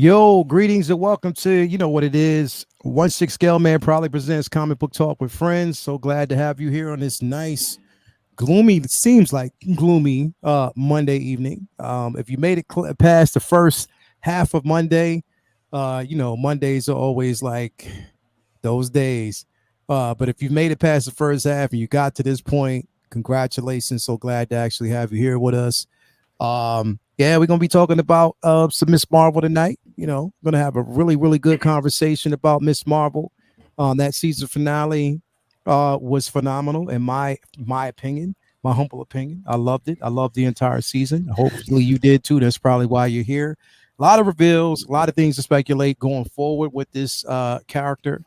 Yo, greetings and welcome to, you know what it is. 1/6 Scale Man probably presents Comic Book Talk with Friends. So glad to have you here on this nice, gloomy, it seems like gloomy Monday evening. If you made it past the first half of Monday, Mondays are always like those days. But if you made it past the first half and you got to this point, congratulations. So glad to actually have you here with us. Yeah, we're gonna be talking about some Miss Marvel tonight. Gonna have a really, really good conversation about Miss Marvel. That season finale was phenomenal in my opinion, my humble opinion. I loved it. I loved the entire season. Hopefully you did too. That's probably why you're here. A lot of reveals, a lot of things to speculate going forward with this character.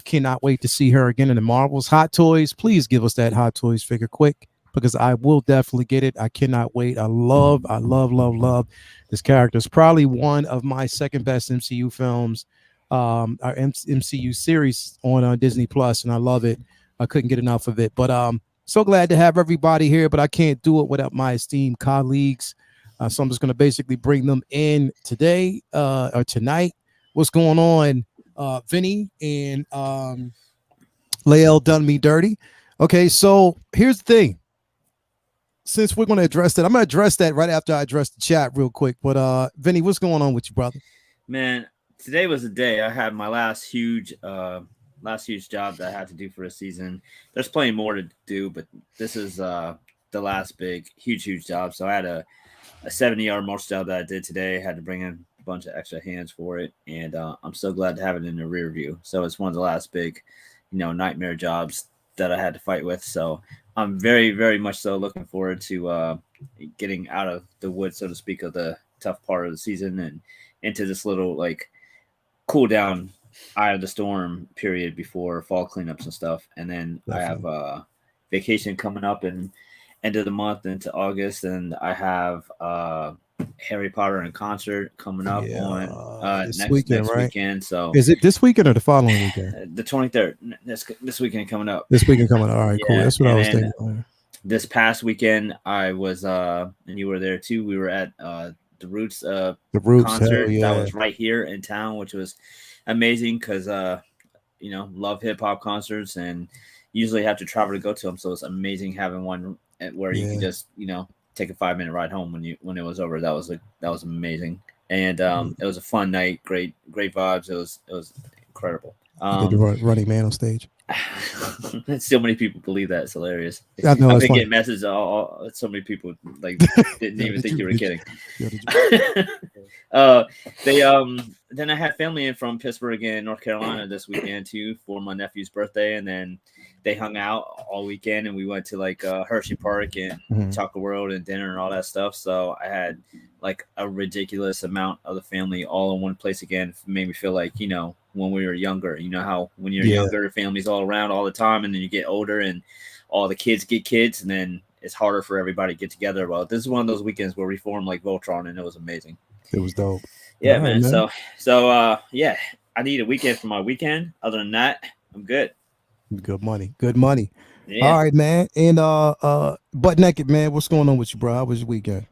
Cannot wait to see her again in the Marvels. Hot Toys, please give us that Hot Toys figure quick, because I will definitely get it. I cannot wait. I love this character. It's probably one of my second best MCU films, our MCU series on Disney Plus, and I love it. I couldn't get enough of it. But so glad to have everybody here, but I can't do it without my esteemed colleagues. So I'm just going to basically bring them in today or tonight. What's going on, Vinny and Lael done me dirty. Okay, so here's the thing. Since we're going to address that, I'm going to address that right after I address the chat real quick. But Vinny, what's going on with you, brother? Man, today was the day I had my last huge job that I had to do for a season. There's plenty more to do, but this is the last big, huge job. So I had a 70-yard march job that I did today. I had to bring in a bunch of extra hands for it, and I'm so glad to have it in the rear view. So it's one of the last big, nightmare jobs that I had to fight with. So I'm very, very much so looking forward to getting out of the woods, so to speak, of the tough part of the season and into this little cool down eye of the storm period before fall cleanups and stuff. And then definitely. I have vacation coming up in end of the month into August, and I have Harry Potter in concert coming up on next weekend. So is it this weekend or the following weekend? The 23rd. This weekend coming up. This weekend coming up. All right, cool. That's what I was thinking. This past weekend, I was and you were there too. We were at the Roots concert that was right here in town, which was amazing because love hip hop concerts and usually have to travel to go to them. So it's amazing having one where you can just take a 5-minute ride home when it was over. That was amazing, and it was a fun night. Great vibes. It was incredible. Did you Running Man on stage? So many people believe that. It's hilarious. I know. I've been getting messages. So many people didn't even think you were kidding. Then I had family in from Pittsburgh and North Carolina this weekend too for my nephew's birthday, and then they hung out all weekend, and we went to Hershey Park and Chocolate World and dinner and all that stuff. So I had a ridiculous amount of the family all in one place again. It made me feel like when we were younger. You know how when you're younger, family's all around all the time, and then you get older and all the kids get kids, and then it's harder for everybody to get together. Well, this is one of those weekends where we formed like Voltron, and it was amazing. It was dope. Yeah, right, man. So yeah, I need a weekend for my weekend. Other than that, I'm good. Good money. Yeah. All right, man. And Butt Naked, man, what's going on with you, bro? How was your weekend?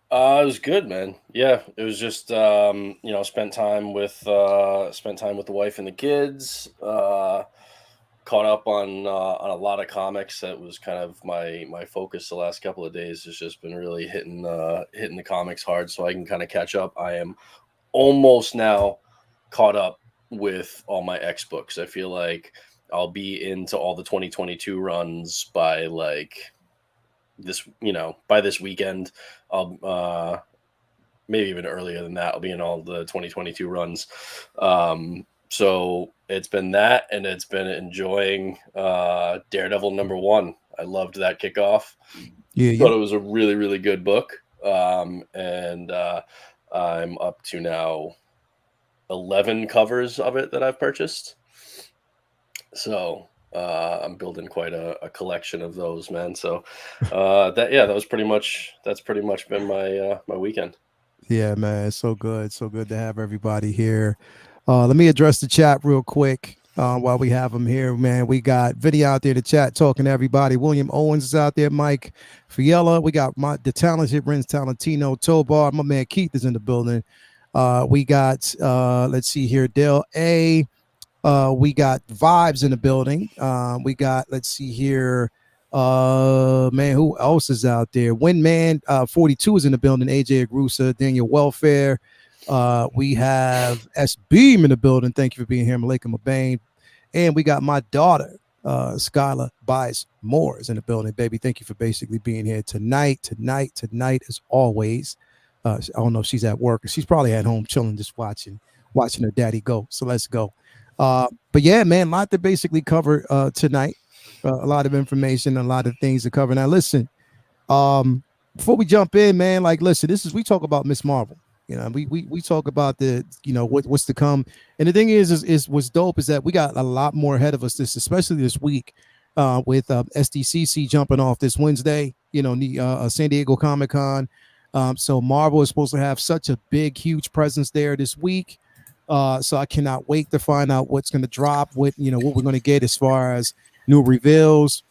It was good, man. Yeah, it was just spent time with the wife and the kids. Caught up on a lot of comics. That was kind of my focus the last couple of days. Has just been really hitting the comics hard, so I can kind of catch up. I am almost now caught up with all my X books. I feel like I'll be into all the 2022 runs by by this weekend. I'll maybe even earlier than that. I'll be in all the 2022 runs. So it's been that, and it's been enjoying Daredevil #1. I loved that kickoff. Thought it was a really, really good book. And I'm up to now 11 covers of it that I've purchased. So I'm building quite a collection of those, man. So that's pretty much been my weekend. Yeah, man, it's so good to have everybody here. Let me address the chat real quick while we have them here, man. We got Vinny out there in the chat talking to everybody. William Owens is out there. Mike Fiella. We got the talented Renz Talentino. Tobar. My man Keith is in the building. We got let's see here, Dale A. We got Vibes in the building. We got, let's see here, man, who else is out there? Windman 42 is in the building. AJ Agrusa, Daniel Welfare. We have S Beam in the building. Thank you for being here, Malika Mabane. And we got my daughter, Skylar Bias Moore is in the building. Baby, thank you for basically being here tonight, as always. I don't know if she's at work or she's probably at home chilling, just watching her daddy go. So let's go. But yeah, man, a lot to basically cover tonight. A lot of information, a lot of things to cover. Now, listen, before we jump in, man, like, listen, we talk about Miss Marvel. You know, we talk about the, you know, what's to come. And the thing is what's dope is that we got a lot more ahead of us, especially this week, with SDCC jumping off this Wednesday, you know, the San Diego Comic-Con. So Marvel is supposed to have such a big, huge presence there this week. So I cannot wait to find out what's going to drop, what we're going to get as far as new reveals.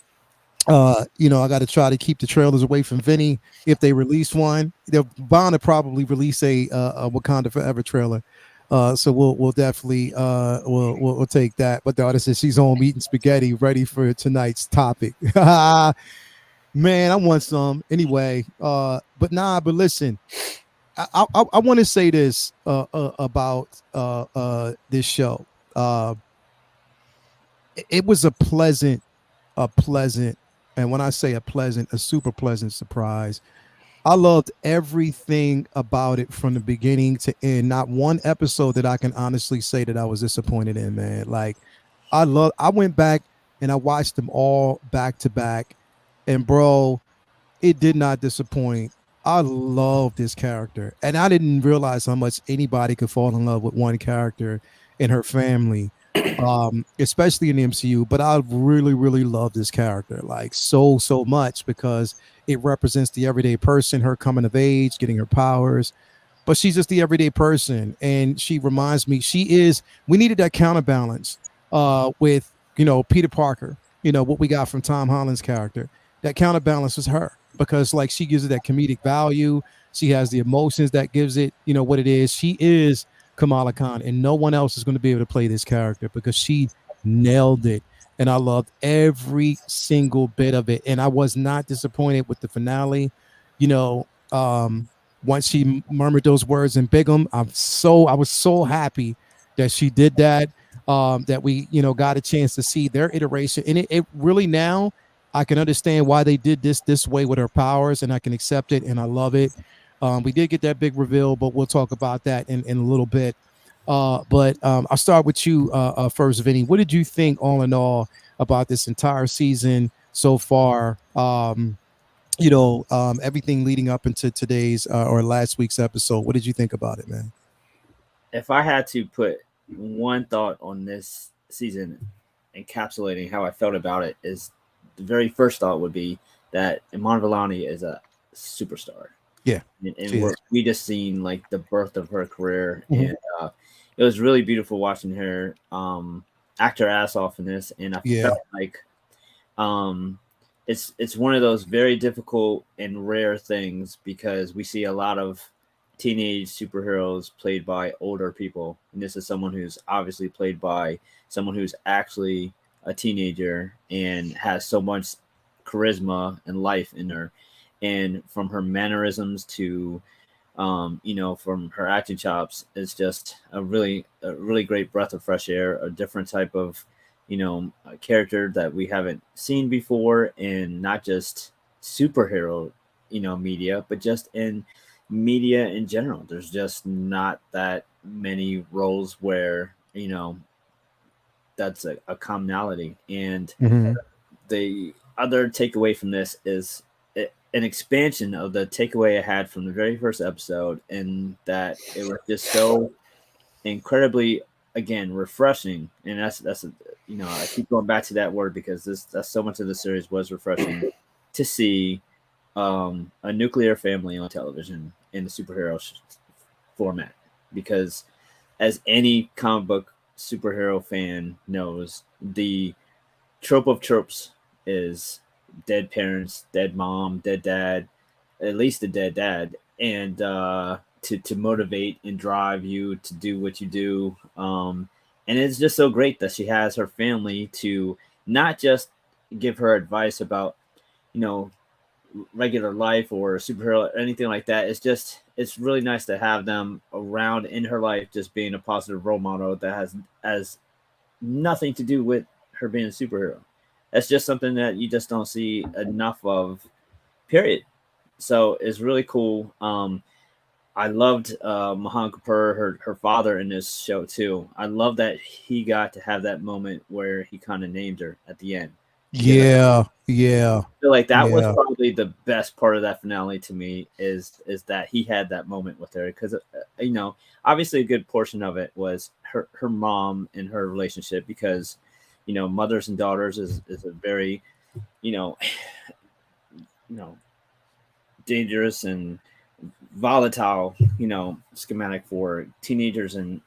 You know, I got to try to keep the trailers away from Vinny. If they release one, they're bound to probably release a Wakanda Forever trailer. So we'll definitely we'll take that. But the artist says she's home eating spaghetti, ready for tonight's topic. Man, I want some anyway. But listen. I want to say this about this show. It was a pleasant, and when I say a super pleasant surprise. I loved everything about it from the beginning to end. Not one episode that I can honestly say that I was disappointed in, man. Like, I went back and I watched them all back to back, and bro, it did not disappoint. I love this character, and I didn't realize how much anybody could fall in love with one character and her family, especially in the MCU. But I really, really love this character, like so much, because it represents the everyday person, her coming of age, getting her powers. But she's just the everyday person, and she reminds me we needed that counterbalance with Peter Parker. What we got from Tom Holland's character. That counterbalance is her, because like she gives it that comedic value. She has the emotions that gives it, what it is. She is Kamala Khan, and no one else is going to be able to play this character because she nailed it. And I loved every single bit of it. And I was not disappointed with the finale. Once she murmured those words in Bigham, I was so happy that she did that. That we, got a chance to see their iteration. And it really now I can understand why they did this way with her powers, and I can accept it, and I love it. We did get that big reveal, but we'll talk about that in a little bit. But I'll start with you first, Vinny. What did you think, all in all, about this entire season so far? Everything leading up into today's or last week's episode. What did you think about it, man? If I had to put one thought on this season, encapsulating how I felt about it, is the very first thought would be that Iman Vellani is a superstar. Yeah, and we just seen like the birth of her career, mm-hmm. and it was really beautiful watching her act her ass off in this. And I felt like it's one of those very difficult and rare things, because we see a lot of teenage superheroes played by older people, and this is someone who's obviously played by someone who's actually a teenager and has so much charisma and life in her, and from her mannerisms to from her acting chops, it's just a really great breath of fresh air, a different type of a character that we haven't seen before, and not just superhero media, but just in media in general. There's just not that many roles where that's a commonality. And mm-hmm. the other takeaway from this is an expansion of the takeaway I had from the very first episode, and that it was just so incredibly, again, refreshing. And that's I keep going back to that word, because that's so much of the series was refreshing to see a nuclear family on television in the superhero format, because as any comic book superhero fan knows, the trope of tropes is dead parents, dead mom, dead dad, at least a dead dad, and to motivate and drive you to do what you do. And it's just so great that she has her family to not just give her advice about, you know, regular life or superhero or anything like that. It's really nice to have them around in her life, just being a positive role model that has nothing to do with her being a superhero. That's just something that you just don't see enough of, period. So it's really cool. I loved Mahan Kapoor, her father, in this show too. I love that he got to have that moment where he kind of named her at the end. Yeah, I feel like that was yeah, probably the best part of that finale to me is that he had that moment with her because you know, obviously a good portion of it was her mom and her relationship because, you know, mothers and daughters is a very, you know, you know, dangerous and volatile, you know, schematic for teenagers, and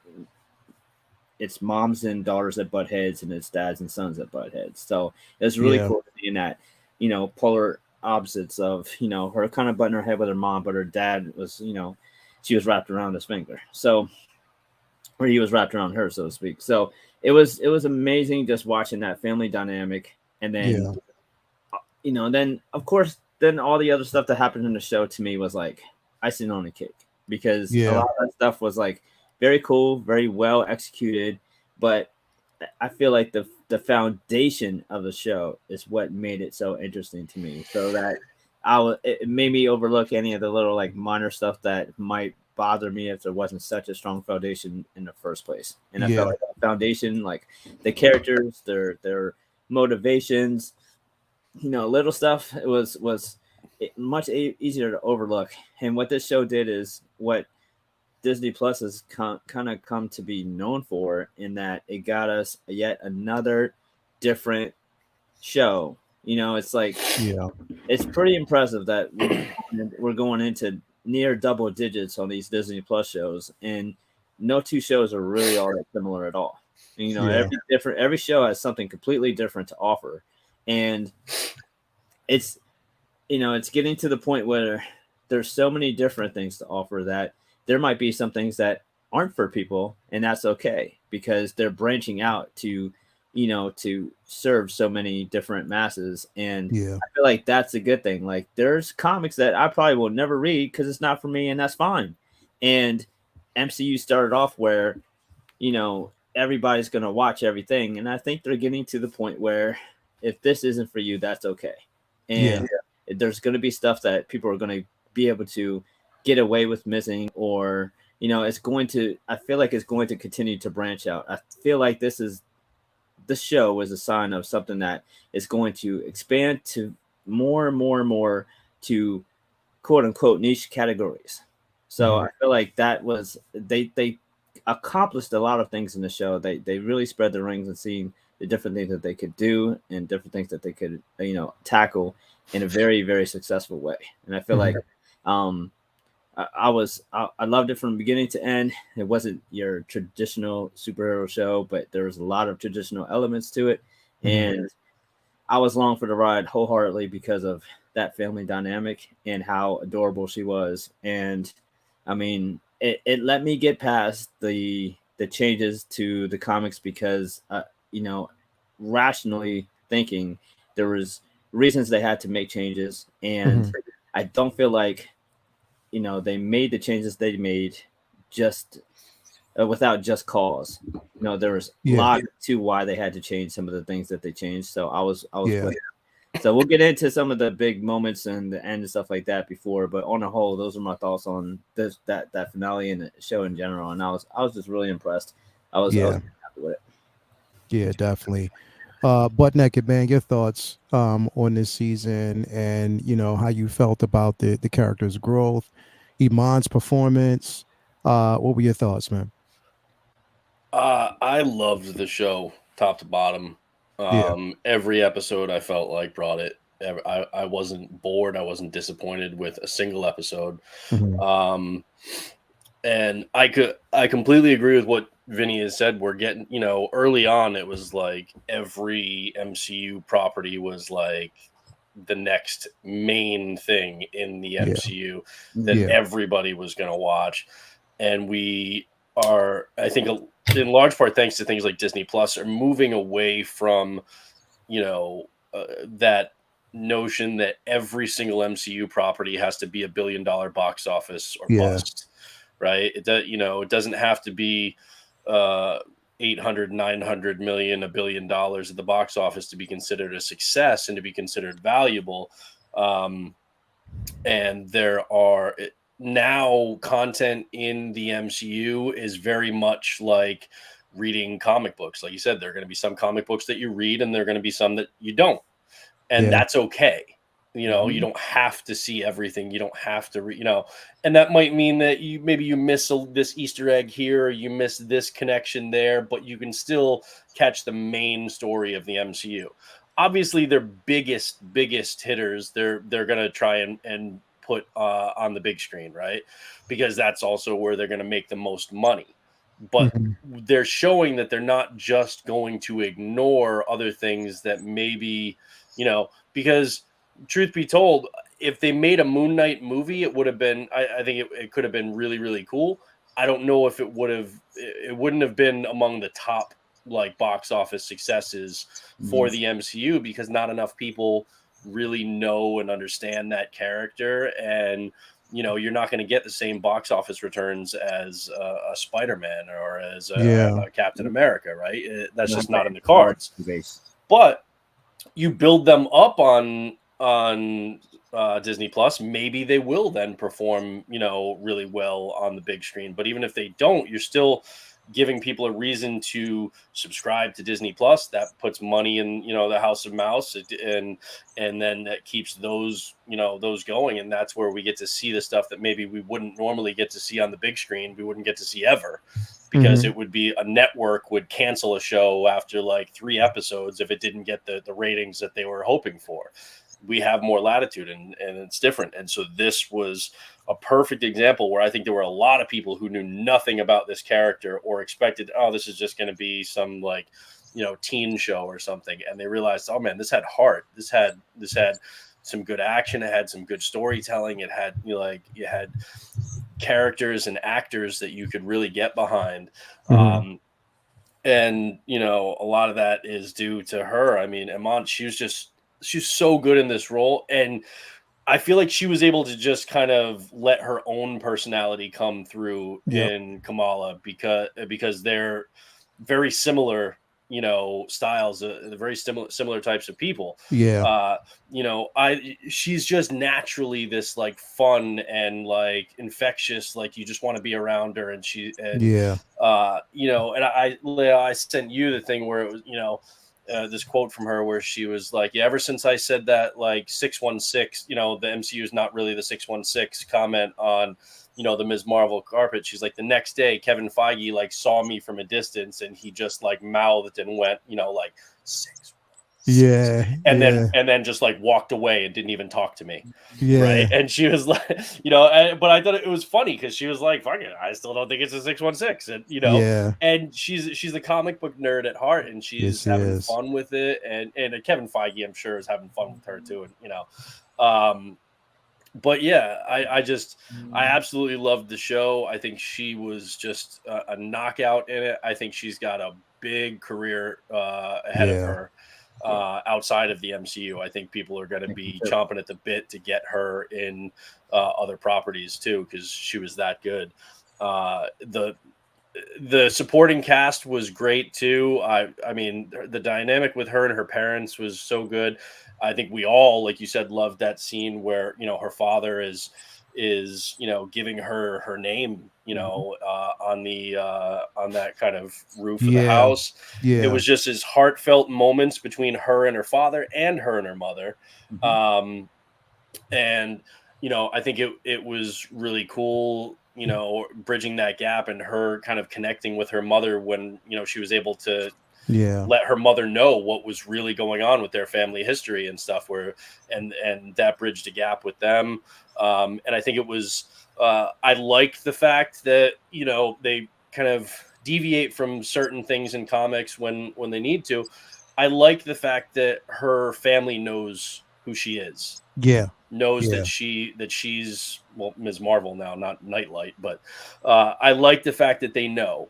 it's moms and daughters that butt heads and it's dads and sons that butt heads. So it's really yeah, cool seeing that, you know, polar opposites of, you know, her kind of butting her head with her mom, but her dad was, you know, she was wrapped around his finger. So, or he was wrapped around her, so to speak. So it was amazing just watching that family dynamic. And then, yeah, you know, then of course, then all the other stuff that happened in the show to me was like icing on the cake because a yeah, lot of that stuff was like very cool, very well executed. But I feel like the foundation of the show is what made it so interesting to me. So that it made me overlook any of the little like minor stuff that might bother me if there wasn't such a strong foundation in the first place. And I felt yeah, like that foundation, like the characters, their motivations, you know, little stuff, it was much easier to overlook. And what this show did is what Disney Plus has kind of come to be known for, in that it got us yet another different show. You know, it's like yeah, it's pretty impressive that we're going into near double digits on these Disney Plus shows, and no two shows are really all that similar at all. You know, yeah, every show has something completely different to offer, and it's, you know, it's getting to the point where there's so many different things to offer that there might be some things that aren't for people, and that's okay because they're branching out to, you know, to serve so many different masses. And yeah, I feel like that's a good thing. Like there's comics that I probably will never read because it's not for me, and that's fine. And MCU started off where, you know, everybody's going to watch everything, and I think they're getting to the point where if this isn't for you, that's okay. yeah, And there's going to be stuff that people are going to be able to get away with missing, or, you know, it's going to, I feel like it's going to continue to branch out. I feel like this show is a sign of something that is going to expand to more and more and more to quote unquote niche categories. So mhm, I feel like that was, they accomplished a lot of things in the show. They really spread the rings and seen the different things that they could do and different things that they could, you know, tackle in a very, very successful way. And I feel like mhm, um I loved it from beginning to end. It wasn't your traditional superhero show, but there was a lot of traditional elements to it. mhm, And I was along for the ride wholeheartedly because of that family dynamic and how adorable she was. And I mean, it let me get past the changes to the comics because, you know, rationally thinking, there was reasons they had to make changes, and mhm, I don't feel like, you know, they made the changes they made just without just cause. You know, there was yeah, logic to why they had to change some of the things that they changed. So I was yeah, with. So we'll get into some of the big moments and the end and stuff like that before, but on the whole, those are my thoughts on that finale and the show in general. And I was just really impressed. I was yeah, happy with it. yeah, definitely. Butt naked man, your thoughts on this season, and you know how you felt about the character's growth, Iman's performance. What were your thoughts, man? I loved the show top to bottom. Yeah, Every episode I felt like brought it. I wasn't bored. I wasn't disappointed with a single episode. mhm, Um, and I completely agree with what Vinny has said. We're getting, you know, early on it was like every MCU property was like the next main thing in the MCU that Yeah. everybody was going to watch. And we are, I think, in large part, thanks to things like Disney Plus, are moving away from, that notion that every single MCU property has to be $1 billion box office or bust, right? It doesn't have to be 800, 900 million, $1 billion at the box office to be considered a success and to be considered valuable. And there are now content in the MCU is very much like reading comic books. Like you said, there are going to be some comic books that you read and there are going to be some that you don't. And that's okay. You don't have to see everything. You don't have to, and that might mean that you miss this Easter egg here, or you miss this connection there, but you can still catch the main story of the MCU. Obviously, their biggest hitters, they're going to try and put on the big screen, right? Because that's also where they're going to make the most money. But they're showing that they're not just going to ignore other things that maybe, because truth be told, if they made a Moon Knight movie, it would have been, I think it could have been really, really cool. I don't know if it wouldn't have been among the top like box office successes for the MCU because not enough people really know and understand that character. And, you're not going to get the same box office returns as a Spider-Man or as a Captain America, right? That's just not in the cards. But you build them up on Disney Plus, maybe they will then perform, really well on the big screen. But even if they don't, you're still giving people a reason to subscribe to Disney Plus. That puts money in, the House of Mouse, and then that keeps those going. And that's where we get to see the stuff that maybe we wouldn't normally get to see on the big screen. We wouldn't get to see ever, because it would be a network would cancel a show after like 3 episodes if it didn't get the ratings that they were hoping for. We have more latitude and it's different. And so this was a perfect example where I think there were a lot of people who knew nothing about this character or expected, oh, this is just going to be some like, teen show or something. And they realized, oh man, this had heart. This had some good action. It had some good storytelling. It had, you had characters and actors that you could really get behind. And, a lot of that is due to her. I mean, Iman, she's so good in this role. And I feel like she was able to just kind of let her own personality come through in Kamala because they're very similar, styles, very similar types of people. She's just naturally this like fun and like infectious, like you just want to be around her. And and I sent you the thing where it was, this quote from her where she was like, yeah, ever since I said that, like 616, the MCU is not really the 616 comment on, the Ms. Marvel carpet. She's like, the next day, Kevin Feige like saw me from a distance and he just like mouthed and went, like 6. And then just like walked away and didn't even talk to me. Right. And she was like, but I thought it was funny because she was like, fuck it, I still don't think it's a 616. And and she's a comic book nerd at heart, and she's having fun with it. And Kevin Feige, I'm sure, is having fun with her too. And but yeah, I absolutely loved the show. I think she was just a knockout in it. I think she's got a big career ahead of her. Outside of the MCU, I think people are going to be chomping at the bit to get her in other properties too, because she was that good. The supporting cast was great too. I mean, the dynamic with her and her parents was so good. I think we all, like you said, loved that scene where her father is giving her name, on that kind of roof of the house. It was just his heartfelt moments between her and her father and her and her mother. And I think it was really cool, bridging that gap and her kind of connecting with her mother when she was able to let her mother know what was really going on with their family history and stuff, and that bridged a gap with them. And I think it was, I liked the fact that, they kind of deviate from certain things in comics when they need to. I like the fact that her family knows who she is. Yeah. Knows Yeah. that she's Ms. Marvel now, not Nightlight, but I like the fact that they know.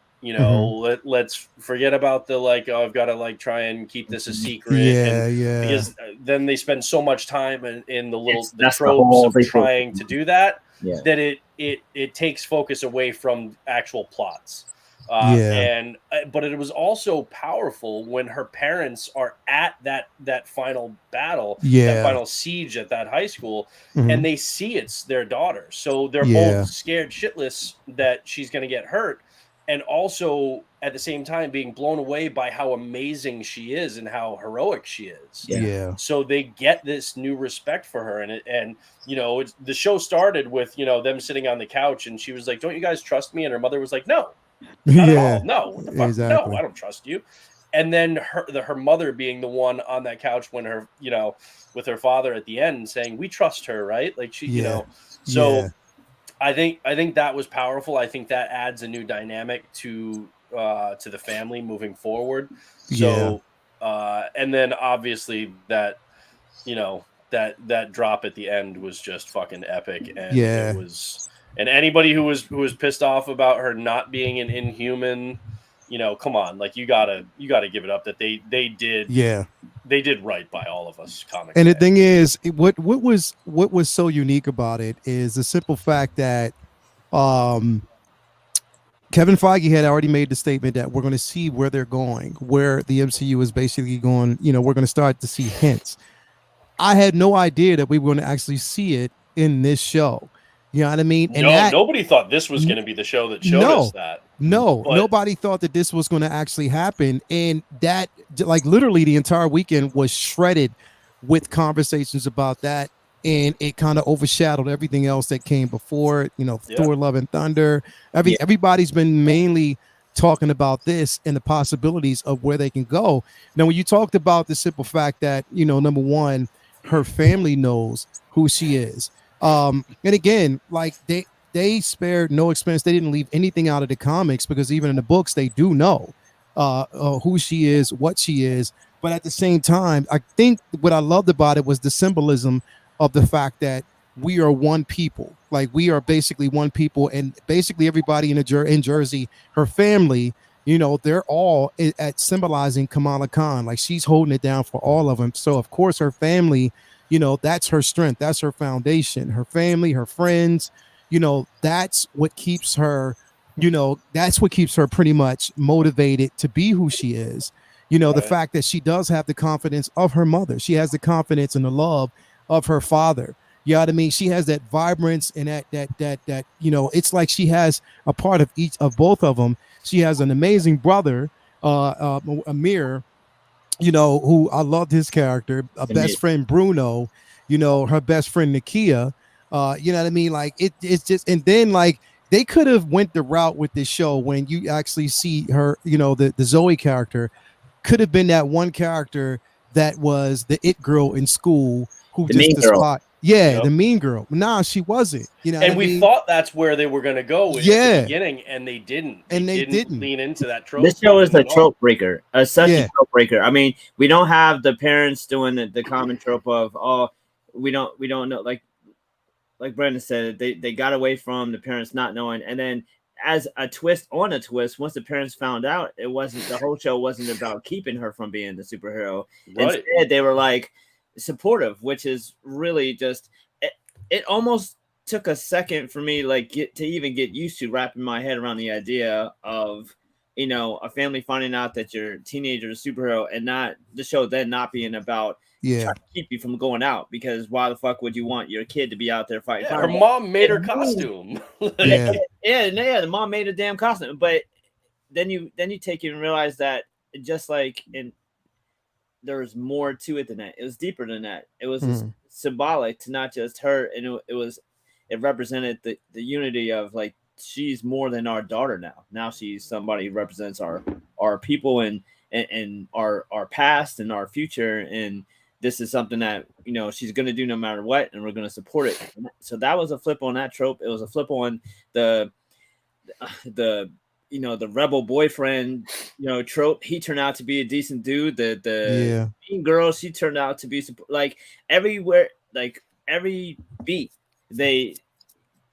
Let's forget about the like, oh, I've got to like try and keep this a secret. Yeah, and yeah. Because then they spend so much time in the That's the tropes whole of thing. trying to do that, Yeah. that it takes focus away from actual plots. But it was also powerful when her parents are at that final battle, that final siege at that high school, and they see it's their daughter. So they're both scared shitless that she's going to get hurt, and also at the same time being blown away by how amazing she is and how heroic she is. Yeah. So they get this new respect for her, and the show started with them sitting on the couch, and she was like, "Don't you guys trust me?" And her mother was like, "No. Not at all. No, what the fuck? Exactly. No, I don't trust you." And then her mother being the one on that couch when her, with her father at the end saying, "We trust her," right? Like she, So I think that was powerful. I think that adds a new dynamic to the family moving forward. So, and then obviously that, that drop at the end was just fucking epic, and it was. And anybody who was pissed off about her not being an Inhuman, come on, like you gotta give it up that they did they did right by all of us comics. And the thing is, what was so unique about it is the simple fact that Kevin Feige had already made the statement that we're going to see where they're going, where the MCU is basically going. We're going to start to see hints. I had no idea that we were going to actually see it in this show. You know what I mean? And nobody thought this was going to be the show that showed us that. Nobody thought that this was going to actually happen. And that, like, literally the entire weekend was shredded with conversations about that. And it kind of overshadowed everything else that came before it. Thor: Love and Thunder. Everybody's been mainly talking about this and the possibilities of where they can go. Now, when you talked about the simple fact that, number one, her family knows who she is. And again, like they spared no expense. They didn't leave anything out of the comics, because even in the books, they do know who she is, what she is. But at the same time, I think what I loved about it was the symbolism of the fact that we are one people. Like, we are basically one people, and basically everybody in Jersey, her family, they're all at symbolizing Kamala Khan. Like, she's holding it down for all of them. So of course her family, that's her strength. That's her foundation. Her family, her friends, that's what keeps her, that's what keeps her pretty much motivated to be who she is. The fact that she does have the confidence of her mother. She has the confidence and the love of her father. You know what I mean? She has that vibrance and that it's like she has a part of each of both of them. She has an amazing brother, Amir, who I loved his character, a best friend Bruno, her best friend Nakia. You know what I mean? Like it's just, and then like they could have went the route with this show when you actually see her, the Zoe character could have been that one character that was the it girl in school who just the spot. Yeah, the mean girl. Nah, she wasn't. And we thought that's where they were going to go at the beginning, and they didn't. They didn't lean into that trope. This show is a trope breaker, such a trope breaker. I mean, we don't have the parents doing the common trope of, oh, we don't know. Like Brandon said, they got away from the parents not knowing, and then as a twist on a twist, once the parents found out, it wasn't, the whole show wasn't about keeping her from being the superhero. Right. Instead, they were like supportive, which is really just it almost took a second for me to even get used to wrapping my head around the idea of a family finding out that your teenager is a superhero, and not the show then not being about trying to keep you from going out, because why the fuck would you want your kid to be out there fighting? Her mom made her costume. The mom made a damn costume, but then you take it and realize that just like there was more to it than that. It was deeper than that. It was symbolic to not just her, and it represented the unity of like, she's more than our daughter now. Now she's somebody who represents our people and our past and our future, and this is something that she's going to do no matter what, and we're going to support it. So that was a flip on that trope. It was a flip on the the rebel boyfriend, trope, he turned out to be a decent dude. The mean girl, she turned out to be like everywhere, like every beat they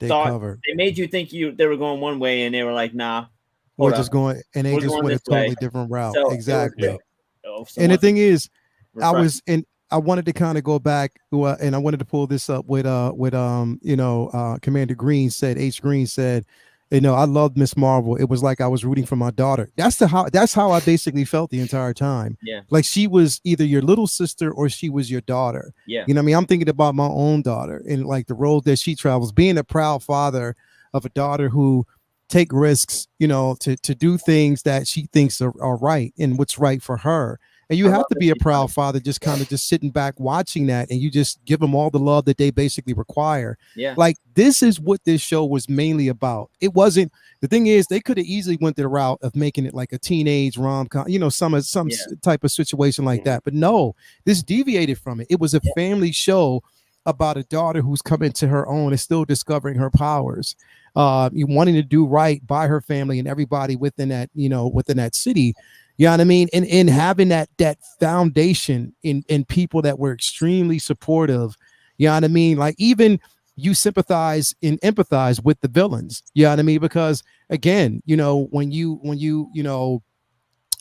thought covered. they made you think they were going one way, and they were like, nah, we're just going, and they just went a totally different route. So exactly. And the thing is, refreshing. I wanted to kind of go back, and I wanted to pull this up with Commander Green said, H. Green said, I loved Miss Marvel. It was like I was rooting for my daughter. That's how I basically felt the entire time. Yeah. Like she was either your little sister or she was your daughter. Yeah. You know what I mean? I'm thinking about my own daughter and like the road that she travels, being a proud father of a daughter who take risks, to do things that she thinks are right and what's right for her. And you have to be a proud father, just kind of just sitting back watching that, and you just give them all the love that they basically require. Yeah. Like this is what this show was mainly about. It wasn't, the thing is, they could have easily went the route of making it like a teenage rom-com, some type of situation like that. But no, this deviated from it. It was a family show about a daughter who's coming to her own and still discovering her powers. You wanting to do right by her family and everybody within that city. You know what I mean? And having that foundation in people that were extremely supportive. You know what I mean? Like even you sympathize and empathize with the villains. You know what I mean? Because again, when you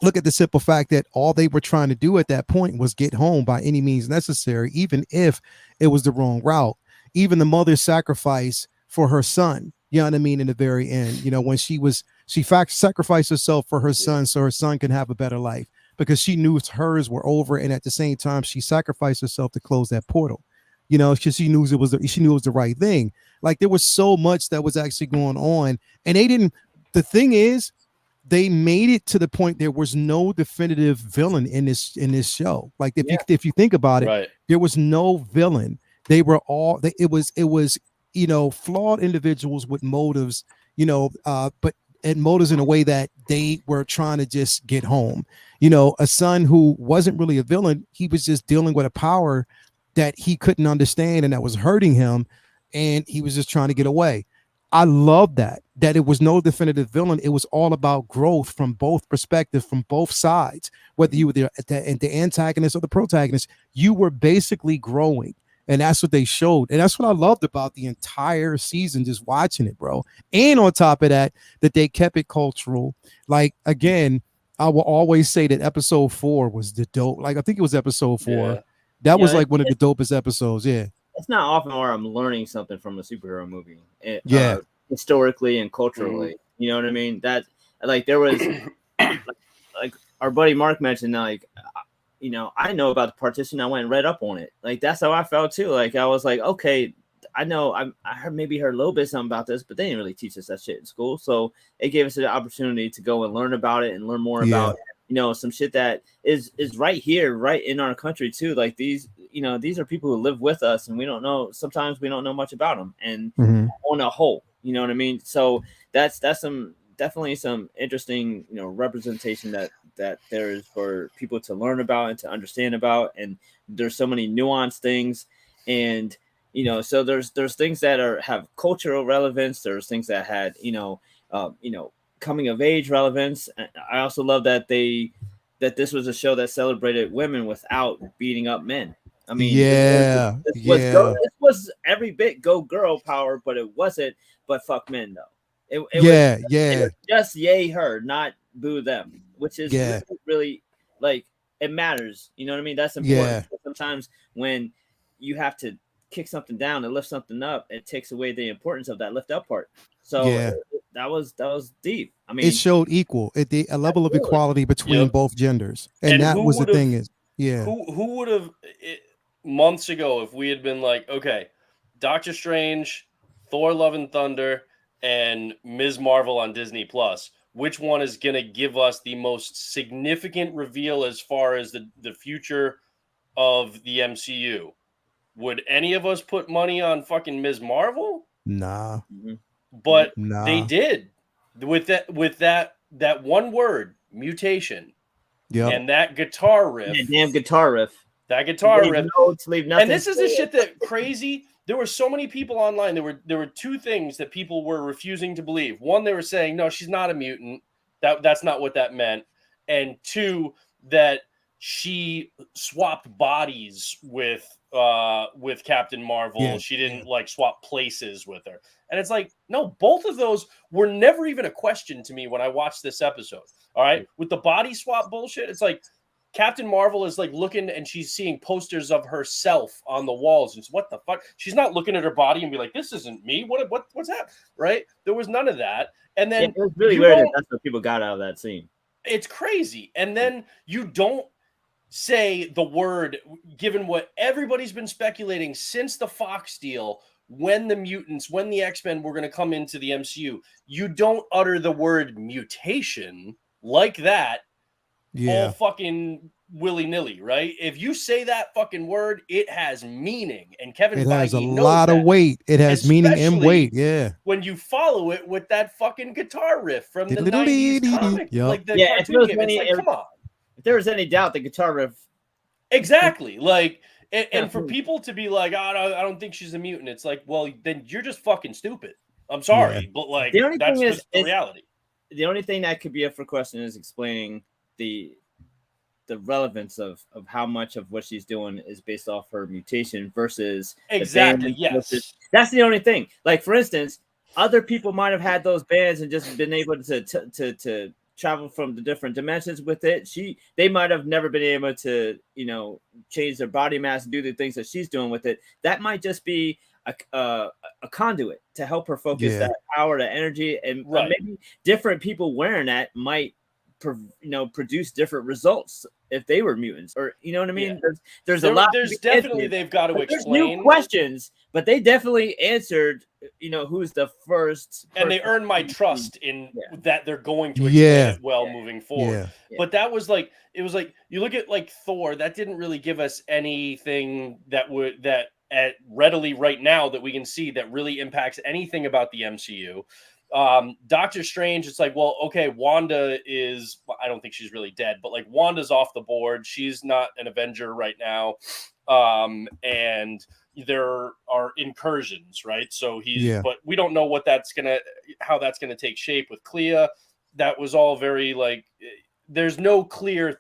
look at the simple fact that all they were trying to do at that point was get home by any means necessary, even if it was the wrong route. Even the mother's sacrifice for her son, you know what I mean, in the very end, when she sacrificed herself for her son so her son can have a better life, because she knew hers were over, and at the same time she sacrificed herself to close that portal, because she knew it was the right thing. Like there was so much that was actually going on, and the thing is, they made it to the point there was no definitive villain in this show. Like if you think about it, right, there was no villain. They were all it was flawed individuals with motives, but motives in a way that they were trying to just get home. A son who wasn't really a villain. He was just dealing with a power that he couldn't understand and that was hurting him, and he was just trying to get away. I love that it was no definitive villain. It was all about growth from both perspectives, from both sides. Whether you were the antagonist or the protagonist, you were basically growing. And that's what they showed. And that's what I loved about the entire season, just watching it, bro. And on top of that they kept it cultural. Like, again, I will always say that episode 4 was the dope. Like, I think it was episode 4. Yeah. That was like one of the dopest episodes. Yeah. It's not often where I'm learning something from a superhero movie. Historically and culturally. You know what I mean? That, like, there was, like our buddy Mark mentioned, like, I know about the partition. I went and read up on it. Like, that's how I felt too. Like, I was like, okay, I know I heard a little bit something about this, but they didn't really teach us that shit in school. So it gave us the opportunity to go and learn about it and learn more about, some shit that is right here, right in our country too. Like these are people who live with us, and we don't know. Sometimes we don't know much about them, and on a whole, you know what I mean? So that's definitely some interesting, representation that there is for people to learn about and to understand about. And there's so many nuanced things, and so there's things that have cultural relevance. There's things that had coming of age relevance. I also love that this was a show that celebrated women without beating up men. I mean, this was every bit go girl power, but it wasn't. But fuck men though. It was just yay her, not boo them, which is really like, it matters. You know what I mean? That's important. Sometimes when you have to kick something down and lift something up, it takes away the importance of that lift up part. So that was deep. I mean, it showed a level of equality between both genders, and that was the thing. Is who would have months ago, if we had been like, okay, Doctor Strange, Thor: Love and Thunder, and Ms. Marvel on Disney Plus, which one is going to give us the most significant reveal as far as the future of the MCU? Would any of us put money on fucking Ms. Marvel? Nah. But they did with that one word, mutation. And that guitar riff. That damn guitar riff. That guitar riff. And this is the shit that crazy. There were so many people online. There were two things that people were refusing to believe. One, they were saying, no, she's not a mutant. That's not what that meant. And 2, that she swapped bodies with Captain Marvel. Yeah, She didn't like swap places with her. And it's like, no, both of those were never even a question to me when I watched this episode. All right. With the body swap bullshit, it's like Captain Marvel is like looking and she's seeing posters of herself on the walls. And what the fuck? She's not looking at her body and be like, this isn't me. What's that? Right? There was none of that. And then it was really weird that that's what people got out of that scene. It's crazy. And then you don't say the word, given what everybody's been speculating since the Fox deal, when the X-Men were going to come into the MCU, you don't utter the word mutation like that all fucking willy-nilly, right? If you say that fucking word, it has meaning. And Kevin Feige has a knows lot that. of weight. It has meaning and weight. Yeah. When you follow it with that fucking guitar riff from the 90s comic, like the cartoon game, it's like, come on. If there was any doubt, the guitar riff. Exactly. Like, and for people to be like, oh, I don't think she's a mutant. It's like, well, then you're just fucking stupid. I'm sorry, but like, that's just the reality. The only thing that could be up for question is explaining the relevance of how much of what she's doing is based off her mutation versus exactly. Yes, that's the only thing. Like, for instance, other people might have had those bands and just been able to travel from the different dimensions with it. They might have never been able to, change their body mass and do the things that she's doing with it. That might just be a conduit to help her focus that power, that energy, and maybe different people wearing that might, produce different results if they were mutants, or you know what I mean. Yeah. There's a lot. There's definitely they've got to explain. There's new questions, but they definitely answered. Who's the first, and they earned my trust in that they're going to explain it well moving forward. Yeah. But that was like, it was like, you look at like Thor, that didn't really give us anything that readily right now that we can see that really impacts anything about the MCU. Doctor Strange, it's like, well, okay, Wanda is, I don't think she's really dead, but like Wanda's off the board. She's not an Avenger right now. And there are incursions, right? So but we don't know how that's gonna take shape with Clea. That was all very like, there's no clear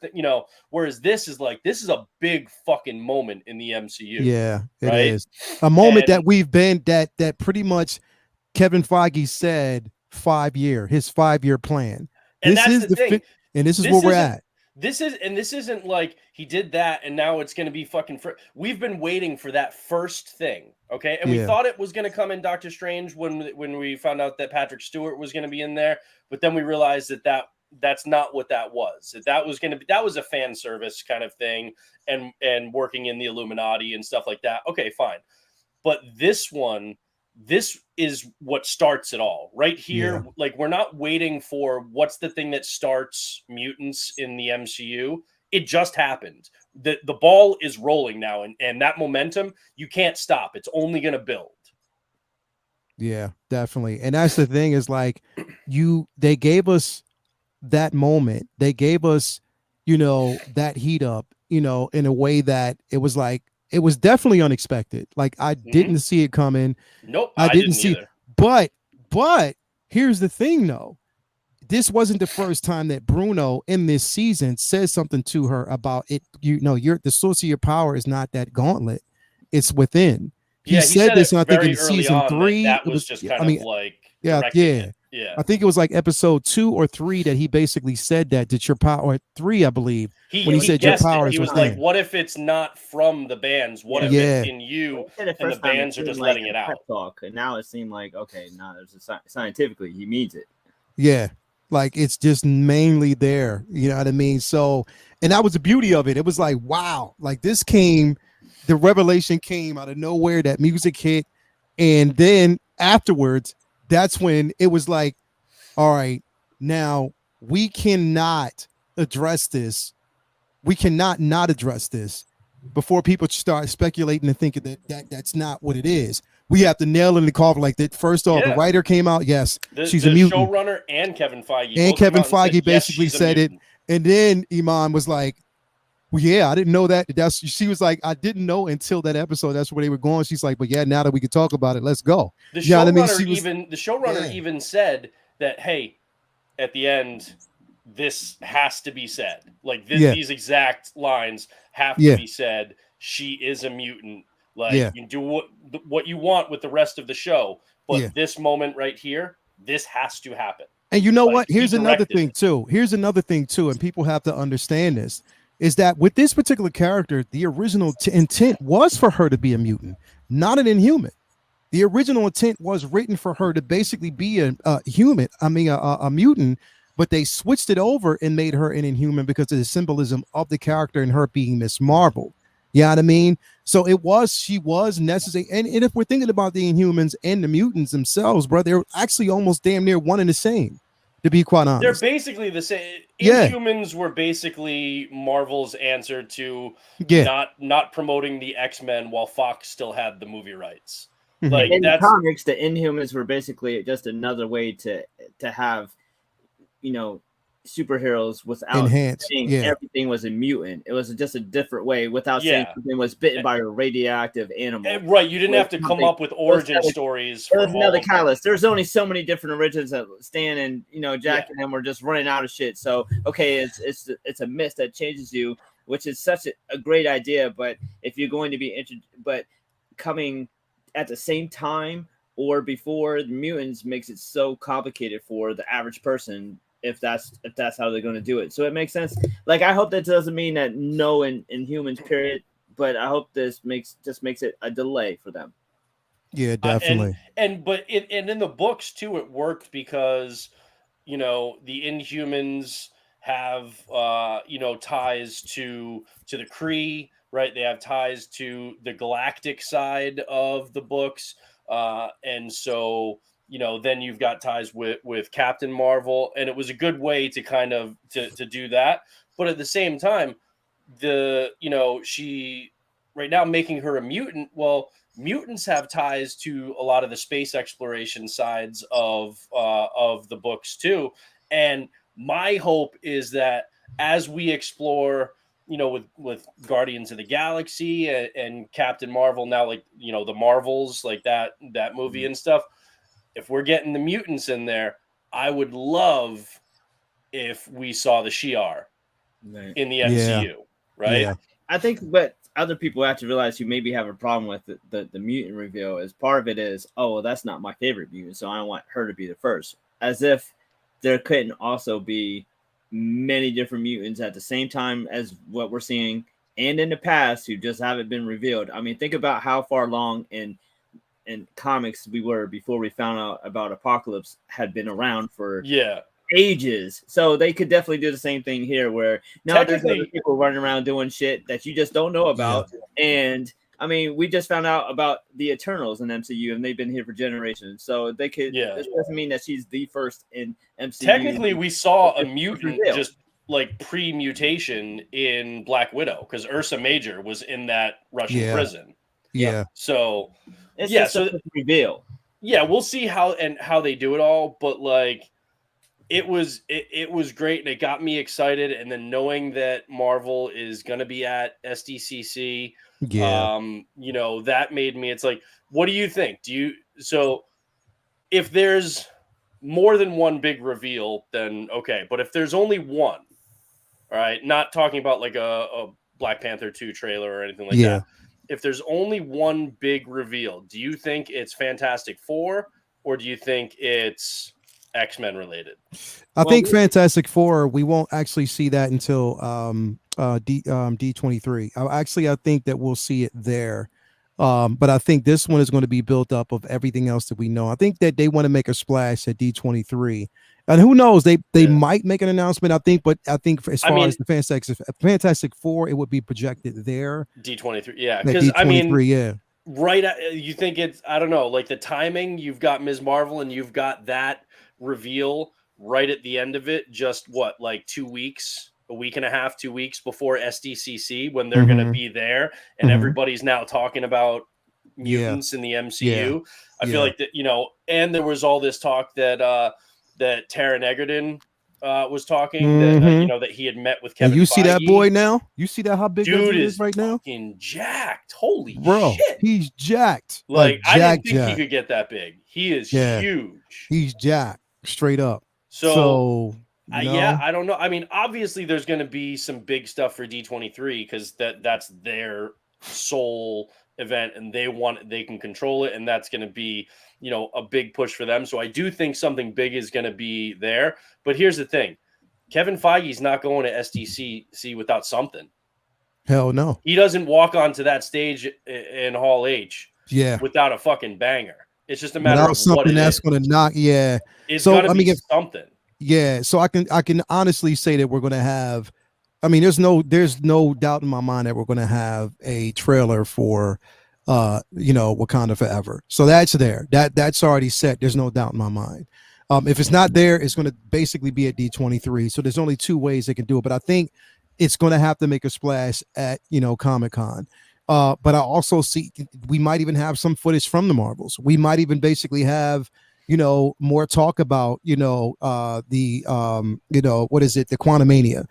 whereas this is a big fucking moment in the MCU. Yeah, it is a moment that we've been that pretty much Kevin Feige said his 5-year plan. And that's the thing. And this is where we're at. This isn't like he did that and now it's going to be fucking we've been waiting for that first thing. Okay. And we thought it was going to come in Doctor Strange when we found out that Patrick Stewart was going to be in there. But then we realized that's not what that was. That was a fan service kind of thing and working in the Illuminati and stuff like that. Okay, fine. But this is what starts it all right here. Yeah. Like, we're not waiting for what's the thing that starts mutants in the MCU. It just happened. The ball is rolling now, and that momentum, you can't stop. It's only going to build. Yeah, definitely. And that's the thing is like they gave us that moment. They gave us, that heat up, in a way that it was like, it was definitely unexpected. Like, I didn't see it coming. Nope, I didn't see it. But here's the thing, though. This wasn't the first time that Bruno in this season says something to her about it. The source of your power is not that gauntlet. It's within. He said this, and I think in season 3. That was just kind of like, yeah. I think it was like episode 2 or 3 that he basically said that your power, or 3, I believe, when he said your power is within. He was like, what if it's not from the bands? What if it's in you and the bands are just letting it out? Talk, and now it seemed like, okay, now there's scientifically he means it. Yeah. Like, it's just mainly there. You know what I mean? So, and that was the beauty of it. It was like, wow, like the revelation came out of nowhere, that music hit. And then afterwards, that's when it was like, all right, now we cannot address this. We cannot not address this before people start speculating and thinking that's not what it is. We have to nail it in the coffin like that. First off, the writer came out. Yes, she's a mutant. The showrunner and Kevin Feige. And Kevin Feige basically said it. And then Iman was like, well, yeah, I didn't know that. She was like, I didn't know until that episode. That's where they were going. She's like, but yeah, now that we can talk about it, let's go. The showrunner even said that, hey, at the end, this has to be said. Like these exact lines have to be said. She is a mutant. Like you do what you want with the rest of the show, but this moment right here, this has to happen. And you know what? Here's another thing too. And people have to understand this, is that with this particular character, the original intent was for her to be a mutant, not an Inhuman. The original intent was written for her to basically be a human. I mean, a mutant, but they switched it over and made her an Inhuman because of the symbolism of the character and her being Miss Marvel. You know what I mean? So she was necessary. And if we're thinking about the Inhumans and the mutants themselves, bro, they're actually almost damn near one and the same, to be quite honest. They're basically the same. Inhumans were basically Marvel's answer to not promoting the X-Men while Fox still had the movie rights. Like in the comics, the Inhumans were basically just another way to have, superheroes without saying everything was a mutant. It was just a different way without saying something was bitten by a radioactive animal. Right. You didn't have to come up with origin stories. It was another catalyst. There's only so many different origins that Stan and Jack and them were just running out of shit. So okay, it's a mist that changes you, which is such a great idea. But if you're going to be coming at the same time or before the mutants makes it so complicated for the average person. If that's how they're going to do it. So it makes sense. Like, I hope that doesn't mean that no in humans, period. But I hope this makes it a delay for them. Yeah, definitely. And in the books too, it worked because, the Inhumans have, ties to the Kree, right? They have ties to the galactic side of the books. And so, then you've got ties with Captain Marvel, and it was a good way to kind of to do that. But at the same time, she right now making her a mutant. Well, mutants have ties to a lot of the space exploration sides of the books too. And my hope is that as we explore, with Guardians of the Galaxy and Captain Marvel now, like the Marvels, like that movie and stuff. If we're getting the mutants in there, I would love if we saw the Shi'ar in the MCU, right? Yeah. I think what other people have to realize who maybe have a problem with the mutant reveal is part of it is, that's not my favorite mutant, so I don't want her to be the first. As if there couldn't also be many different mutants at the same time as what we're seeing and in the past who just haven't been revealed. I mean, think about how far along in comics we were before we found out about Apocalypse had been around for ages. So they could definitely do the same thing here where now there's other people running around doing shit that you just don't know about. And I mean, we just found out about the Eternals in MCU and they've been here for generations. So they could this doesn't mean that she's the first in MCU. Technically we saw a mutant just like pre-mutation in Black Widow because Ursa Major was in that Russian prison. Yeah. So it's just a reveal. Yeah, we'll see how they do it all, but like it was great and it got me excited. And then knowing that Marvel is gonna be at SDCC, that made me. It's like, what do you think? So if there's more than one big reveal, then okay. But if there's only one, all right, not talking about like a Black Panther 2 trailer or anything like that. If there's only one big reveal, do you think it's Fantastic Four or do you think it's X-Men related? I think Fantastic Four, we won't actually see that until D23. I think that we'll see it there. But I think this one is going to be built up of everything else that we know. I think that they want to make a splash at D23. And who knows, they might make an announcement, I think, but I think as far as the Fantastic Four, it would be projected there. D23, yeah. Because right, you think it's, I don't know, like the timing, you've got Ms. Marvel and you've got that reveal right at the end of it, just what, like 2 weeks, a week and a half, 2 weeks before SDCC when they're going to be there and everybody's now talking about mutants in the MCU. I feel like that, and there was all this talk that Taron Egerton was talking that he had met with Kevin. And you Feige. See that boy now? You see that how big dude is right now? Fucking jacked. Holy bro, shit. He's jacked. Like I didn't think he could get that big. He is huge. He's jacked straight up. So Yeah, I don't know. I mean, obviously, there's going to be some big stuff for D23 because that's their sole event, and they can control it, and that's going to be a big push for them. So I do think something big is going to be there. But here's the thing: Kevin Feige's not going to SDCC without something. Hell no. He doesn't walk onto that stage in Hall H without a fucking banger. It's just a matter of something what it that's is. going to knock. Yeah. It's going to be something. Yeah. So I can honestly say that we're going to have. I mean, there's no doubt in my mind that we're going to have a trailer for, Wakanda Forever. So that's there. That's already set. There's no doubt in my mind. If it's not there, it's going to basically be at D23. So there's only two ways they can do it. But I think it's going to have to make a splash at Comic-Con. But I also see we might even have some footage from the Marvels. We might even basically have more talk about what is it, the Quantumania.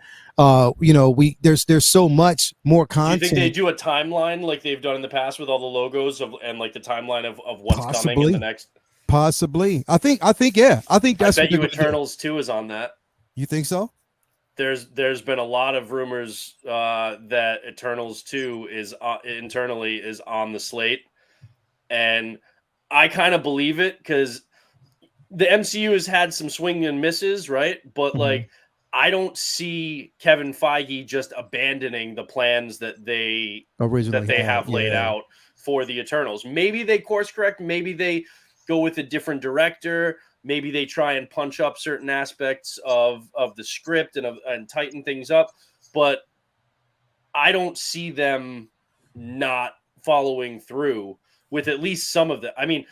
There's so much more content. Do you think they do a timeline like they've done in the past with all the logos and like the timeline of what's coming in the next? Possibly. I think yeah. I think that's. I bet you Eternals 2 is on that. You think so? There's been a lot of rumors that Eternals 2 is internally is on the slate, and I kind of believe it because the MCU has had some swing and misses, right? But like, I don't see Kevin Feige just abandoning the plans that they have laid out for the Eternals. Maybe they course correct. Maybe they go with a different director. Maybe they try and punch up certain aspects of the script and tighten things up. But I don't see them not following through with at least some of the. I mean,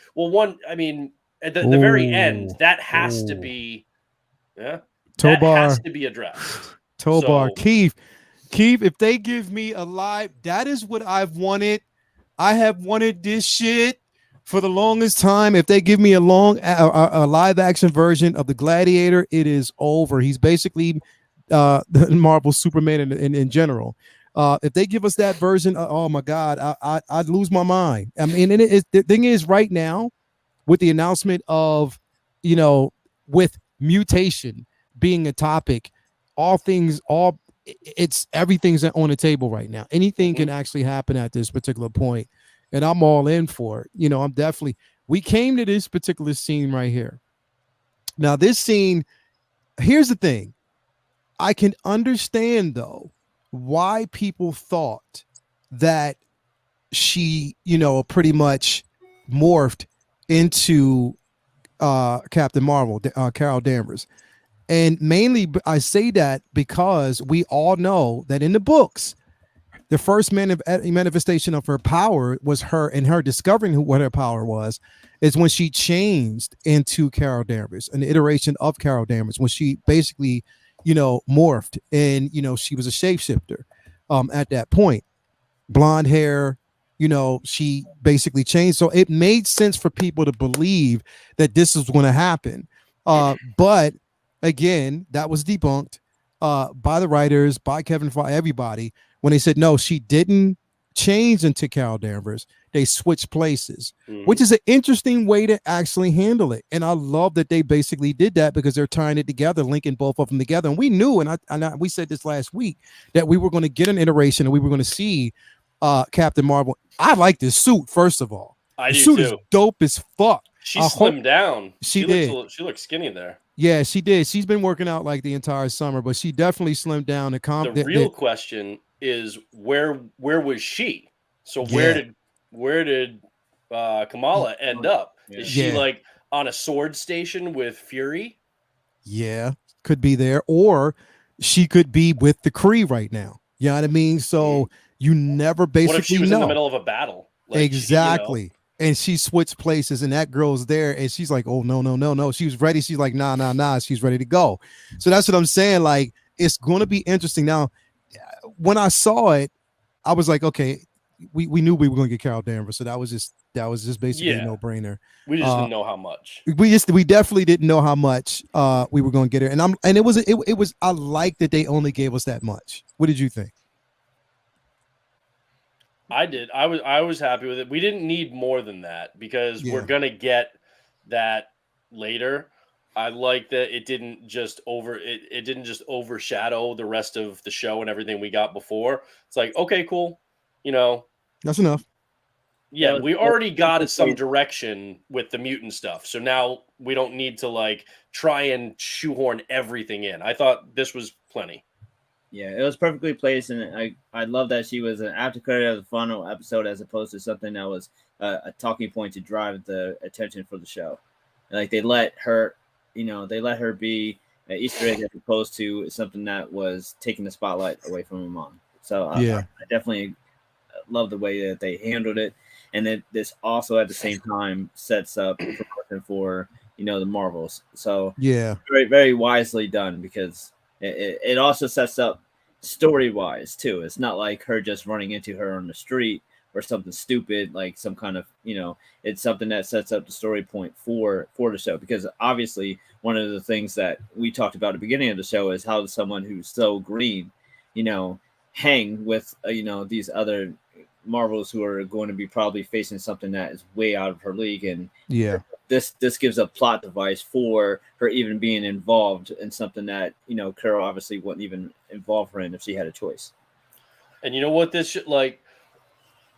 at the very end, that has to be, that has to be addressed. Tobar, so, Keith, if they give me a live, that is what I've wanted. I have wanted this shit for the longest time. If they give me a live action version of the Gladiator, it is over. He's basically the Marvel Superman in general. If they give us that version, oh my God, I'd lose my mind. I mean, the thing is, right now, with the announcement of, with mutation being a topic, everything's on the table right now. Anything can actually happen at this particular point, and I'm all in for it. We came to this particular scene right here. Now, this scene, here's the thing. I can understand, though, why people thought that she, pretty much morphed into Captain Marvel, Carol Danvers. And mainly I say that because we all know that in the books, the first manifestation of her power was her, and her discovering what her power was is when she changed into Carol Danvers, an iteration of Carol Danvers, when she basically, morphed and, she was a shapeshifter at that point. Blonde hair, she basically changed. So it made sense for people to believe that this was going to happen. But again, that was debunked by the writers, by Kevin Feige, everybody, when they said, no, she didn't change into Carol Danvers. They switched places, which is an interesting way to actually handle it. And I love that they basically did that because they're tying it together, linking both of them together. And we knew, we said this last week, that we were going to get an iteration and we were going to see Captain Marvel. I like this suit, first of all. The suit too. Is dope as fuck. She slimmed down. She did. She looks skinny there. Yeah, she did. She's been working out like the entire summer, but she definitely slimmed down. The real question is where was she? So where did Kamala end up? Is she like on a sword station with Fury? Yeah, could be there, or she could be with the Kree right now. You know what I mean? So you never basically know. What if she was in the middle of a battle? Like, exactly. And she switched places, and that girl's there, and she's like, oh, no. She was ready. She's like, nah. She's ready to go. So that's what I'm saying. Like, it's going to be interesting. Now, when I saw it, I was like, okay, we knew we were going to get Carol Danvers. So that was just basically a no-brainer. We just didn't know how much. We definitely didn't know how much we were going to get her. And it was I like that they only gave us that much. What did you think? I did. I was happy with it. We didn't need more than that because we're gonna get that later. I like that it didn't just overshadow the rest of the show and everything we got before. It's like, okay, cool. That's enough. Yeah, That we was already got some great. direction with the mutant stuff. So now we don't need to like try and shoehorn everything in. I thought this was plenty. Yeah, it was perfectly placed, and I love that she was an after credit of the final episode as opposed to something that was a talking point to drive the attention for the show. Like they let her, they let her be an Easter egg as opposed to something that was taking the spotlight away from her mom. So I definitely love the way that they handled it, and then this also at the same time sets up promotion for the Marvels. So Yeah. very very wisely done because it also sets up story wise too. It's not like her just running into her on the street or something stupid like some kind of it's something that sets up the story point for the show, because obviously one of the things that we talked about at the beginning of the show is how someone who's so green hang with these other Marvels who are going to be probably facing something that is way out of her league, and Yeah. this gives a plot device for her even being involved in something that Carol obviously wouldn't even involve her in if she had a choice. And you know what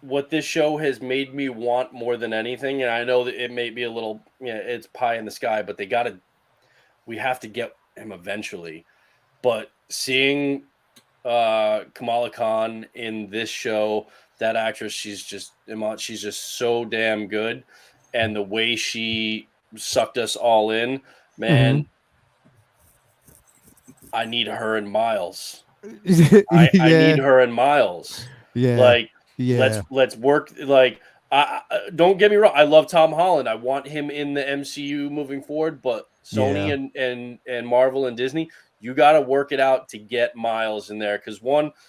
what this show has made me want more than anything, and I know that it may be a little, it's pie in the sky, but we have to get him eventually. But seeing Kamala Khan in this show, that actress, she's just so damn good, and the way she sucked us all in, man. I need her and Miles. I need her and Miles. Yeah. Like, yeah. let's work. Like, I don't get me wrong. I love Tom Holland. I want him in the MCU moving forward. But Sony and Marvel and Disney, you got to work it out to get Miles in there. Because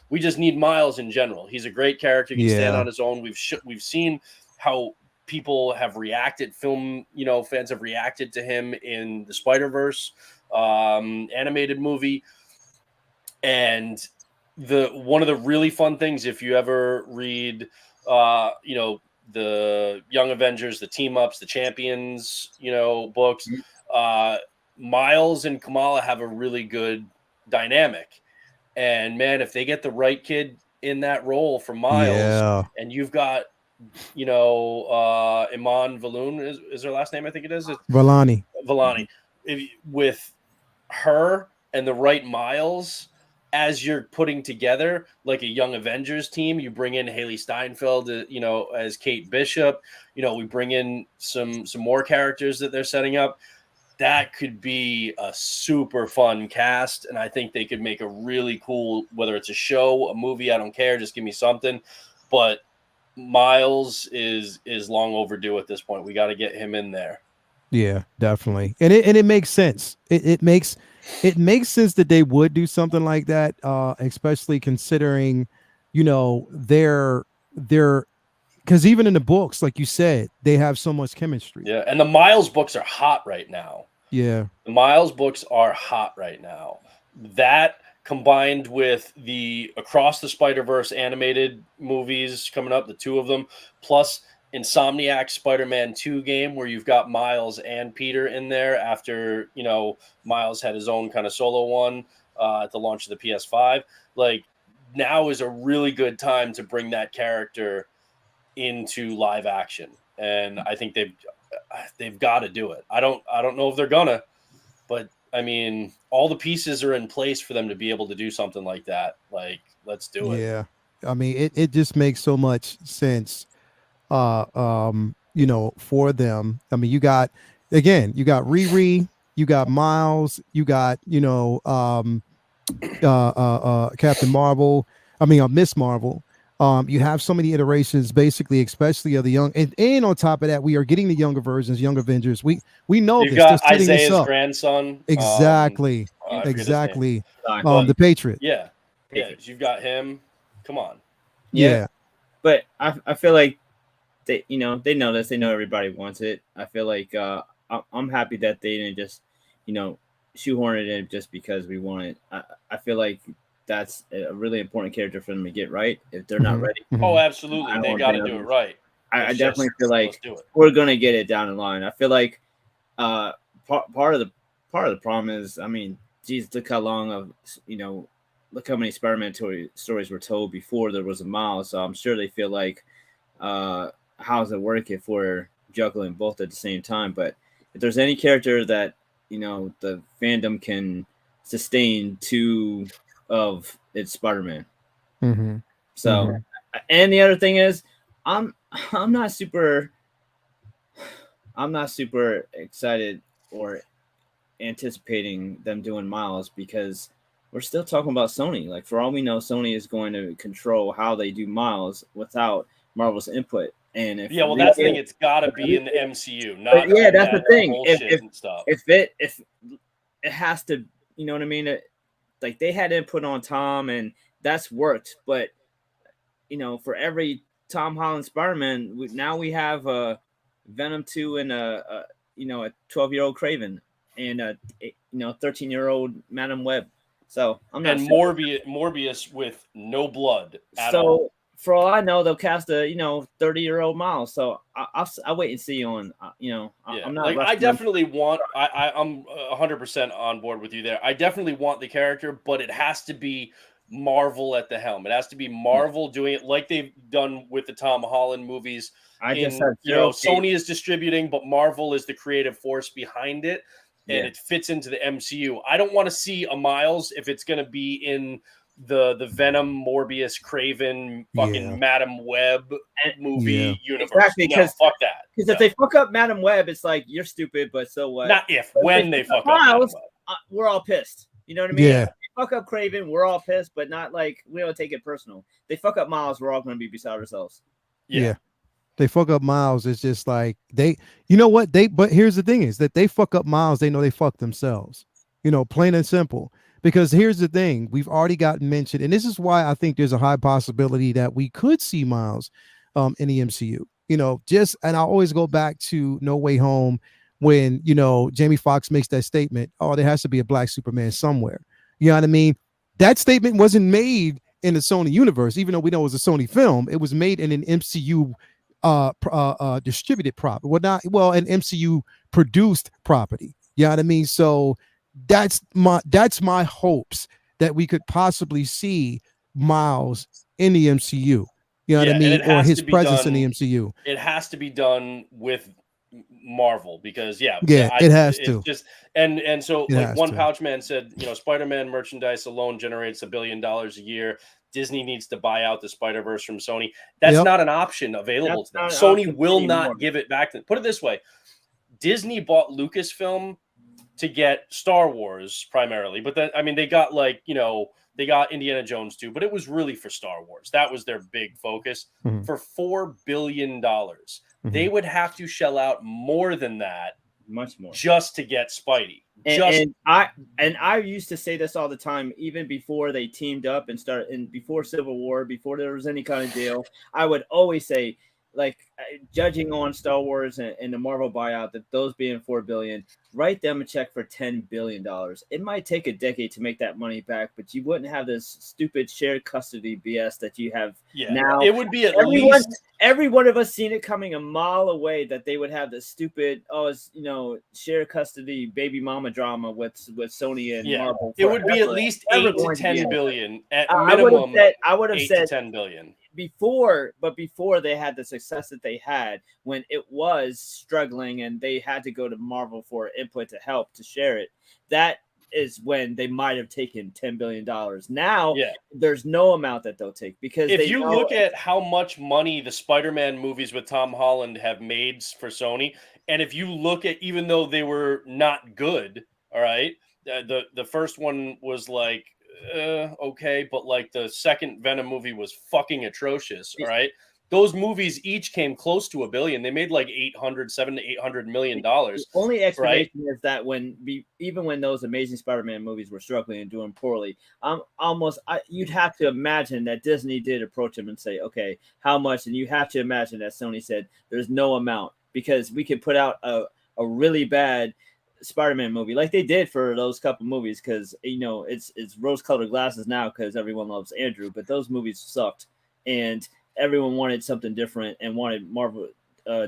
we just need Miles in general. He's a great character. He can stand on his own. We've seen how people have reacted. Fans have reacted to him in the Spider-Verse animated movie. And one of the really fun things, if you ever read, the Young Avengers, the team ups, the Champions, books, Miles and Kamala have a really good dynamic. And man, if they get the right kid in that role for Miles, and you've got, Iman Valoon is her last name, I think it is. Vellani. With her and the right Miles, as you're putting together like a Young Avengers team, you bring in Haley Steinfeld, as Kate Bishop. We bring in some more characters that they're setting up. That could be a super fun cast, and I think they could make a really cool, whether it's a show, a movie, I don't care, just give me something. But Miles is long overdue at this point. We got to get him in there. Yeah, definitely, and it makes sense. It makes sense that they would do something like that, especially considering, their because even in the books, like you said, they have so much chemistry. Yeah, and the Miles books are hot right now. Yeah, the Miles books are hot right now. That combined with the Across the Spider-Verse animated movies coming up, the two of them, plus Insomniac Spider-Man 2 game where you've got Miles and Peter in there after, Miles had his own kind of solo one at the launch of the PS5. Like, now is a really good time to bring that character into live action. And I think they've got to do it. I don't know if they're gonna, but I mean, all the pieces are in place for them to be able to do something like that. Like, let's do it. Yeah. I mean, it just makes so much sense. For them. I mean, you got Riri, you got Miles, you got, Captain Marvel. I mean, Miss Marvel. You have so many iterations, basically, especially of the young, and on top of that, we are getting the younger versions, Young Avengers. We know You've this. got They're setting this Isaiah's up. grandson. Exactly. The Patriot. Yeah. You've got him. Come on. Yeah. But I feel like they know this. They know everybody wants it. I feel like I'm happy that they didn't just shoehorn it in just because we want it. I feel like that's a really important character for them to get right. If they're not ready, oh, absolutely, they got to do it right. I definitely feel like we're gonna get it down the line. I feel like part of the part of the problem is, I mean, geez, look how long look how many Spider-Man stories were told before there was a Miles. So I'm sure they feel like, how's it work if we're juggling both at the same time? But if there's any character that the fandom can sustain, two of its Spider-Man. Mm-hmm. So, and the other thing is, I'm not super excited or anticipating them doing Miles, because we're still talking about Sony. Like, for all we know, Sony is going to control how they do Miles without Marvel's input. And if that's the thing. It's got to be in the MCU, not that's the thing. If it has to, you know what I mean? Like, they had input on Tom, and that's worked. But for every Tom Holland Spider-Man, now we have a Venom 2 and a 12-year-old Craven and a 13-year-old Madam Web. So I'm not. And Morbius with no blood at all. For all I know, they'll cast a 30-year-old Miles. So I'll wait and see on I'm not. I definitely want. I'm 100% on board with you there. I definitely want the character, but it has to be Marvel at the helm. It has to be Marvel doing it like they've done with the Tom Holland movies. Sony is distributing, but Marvel is the creative force behind it, and it fits into the MCU. I don't want to see a Miles if it's going to be in the Venom, Morbius, Craven, fucking Madam Web movie universe. Exactly, because fuck that. Because if they fuck up Madam Web, it's like, you're stupid, but so what? Not if, when they fuck up Miles, we're all pissed. You know what I mean? Yeah. If they fuck up Craven, we're all pissed, but not like, we don't take it personal. They fuck up Miles, we're all going to be beside ourselves. Yeah. They fuck up Miles. It's just like but here's the thing is that they fuck up Miles. They know they fuck themselves, plain and simple. Because here's the thing, we've already gotten mentioned, and this is why I think there's a high possibility that we could see Miles in the MCU. And I always go back to No Way Home when, Jamie Foxx makes that statement, oh, there has to be a black Superman somewhere. You know what I mean? That statement wasn't made in the Sony universe, even though we know it was a Sony film. It was made in an MCU distributed property. An MCU produced property. You know what I mean? So that's my hopes that we could possibly see Miles in the MCU. You know what I mean? Or his presence in the MCU. It has to be done with Marvel because it has to. Just and so like One Pouch Man said, Spider-Man merchandise alone generates $1 billion a year. Disney needs to buy out the Spider-Verse from Sony. That's not an option available to them. Sony will not give it back to them. Put it this way. Disney bought Lucasfilm to get Star Wars primarily, but then they got they got Indiana Jones too, but it was really for Star Wars. That was their big focus. For $4 billion. They would have to shell out more than that, much more, just to get Spidey. And I used to say this all the time, even before they teamed up and started, and before Civil War, before there was any kind of deal. I would always say, like, judging on Star Wars and the Marvel buyout, that those being $4 billion, write them a check for $10 billion. It might take a decade to make that money back, but you wouldn't have this stupid shared custody BS that you have now. It would be least every one of us seen it coming a mile away that they would have this stupid shared custody baby mama drama with Sony and Marvel. It would be at least 8 to 10 billion at minimum. I would have said 10 billion. Before they had the success that they had when it was struggling and they had to go to Marvel for input to help to share it, that is when they might have taken $10 billion. Now there's no amount that they'll take, because if you look at how much money the Spider-Man movies with Tom Holland have made for Sony, and if you look at, even though they were not good, all right, the first one was like okay, but like the second Venom movie was fucking atrocious. All right, those movies each came close to $1 billion. They made like $700 to $800 million. The only explanation is that even when those Amazing Spider-Man movies were struggling and doing poorly, you'd have to imagine that Disney did approach them and say, okay, how much? And you have to imagine that Sony said, there's no amount, because we can put out a really bad Spider-Man movie like they did for those couple movies, because it's rose-colored glasses now because everyone loves Andrew, but those movies sucked and everyone wanted something different and wanted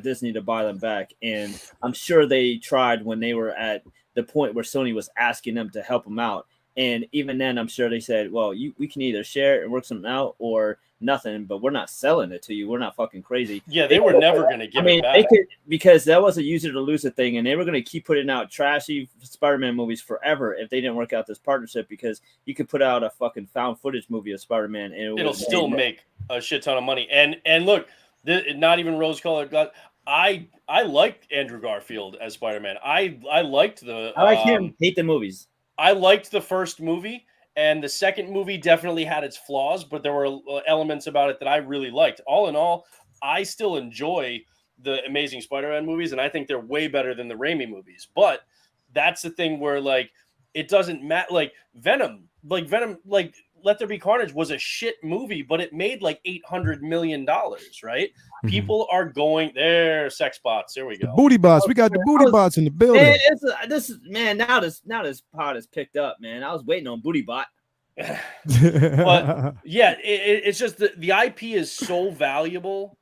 Disney to buy them back. And I'm sure they tried when they were at the point where Sony was asking them to help them out. And even then, I'm sure they said, well, we can either share it and work something out or nothing, but we're not selling it to you. We're not fucking crazy. Yeah, they were never going to give it back. They could, because that was a use it or lose it thing, and they were going to keep putting out trashy Spider-Man movies forever if they didn't work out this partnership, because you could put out a fucking found footage movie of Spider-Man and it'll still make a shit ton of money. And look, not even rose-colored glasses. I liked Andrew Garfield as Spider-Man. I liked the. I like him. Hate the movies. I liked the first movie, and the second movie definitely had its flaws, but there were elements about it that I really liked. All in all, I still enjoy the Amazing Spider-Man movies, and I think they're way better than the Raimi movies. But that's the thing where, like, it doesn't matter. Like Venom, like Let There Be Carnage was a shit movie, but it made like $800 million, right? Mhm. People are going there. Sex bots. There we go. The booty bots. We got the booty bots in the building. Man, now this pod is picked up, man. I was waiting on booty bot. But yeah, it's just the IP is so valuable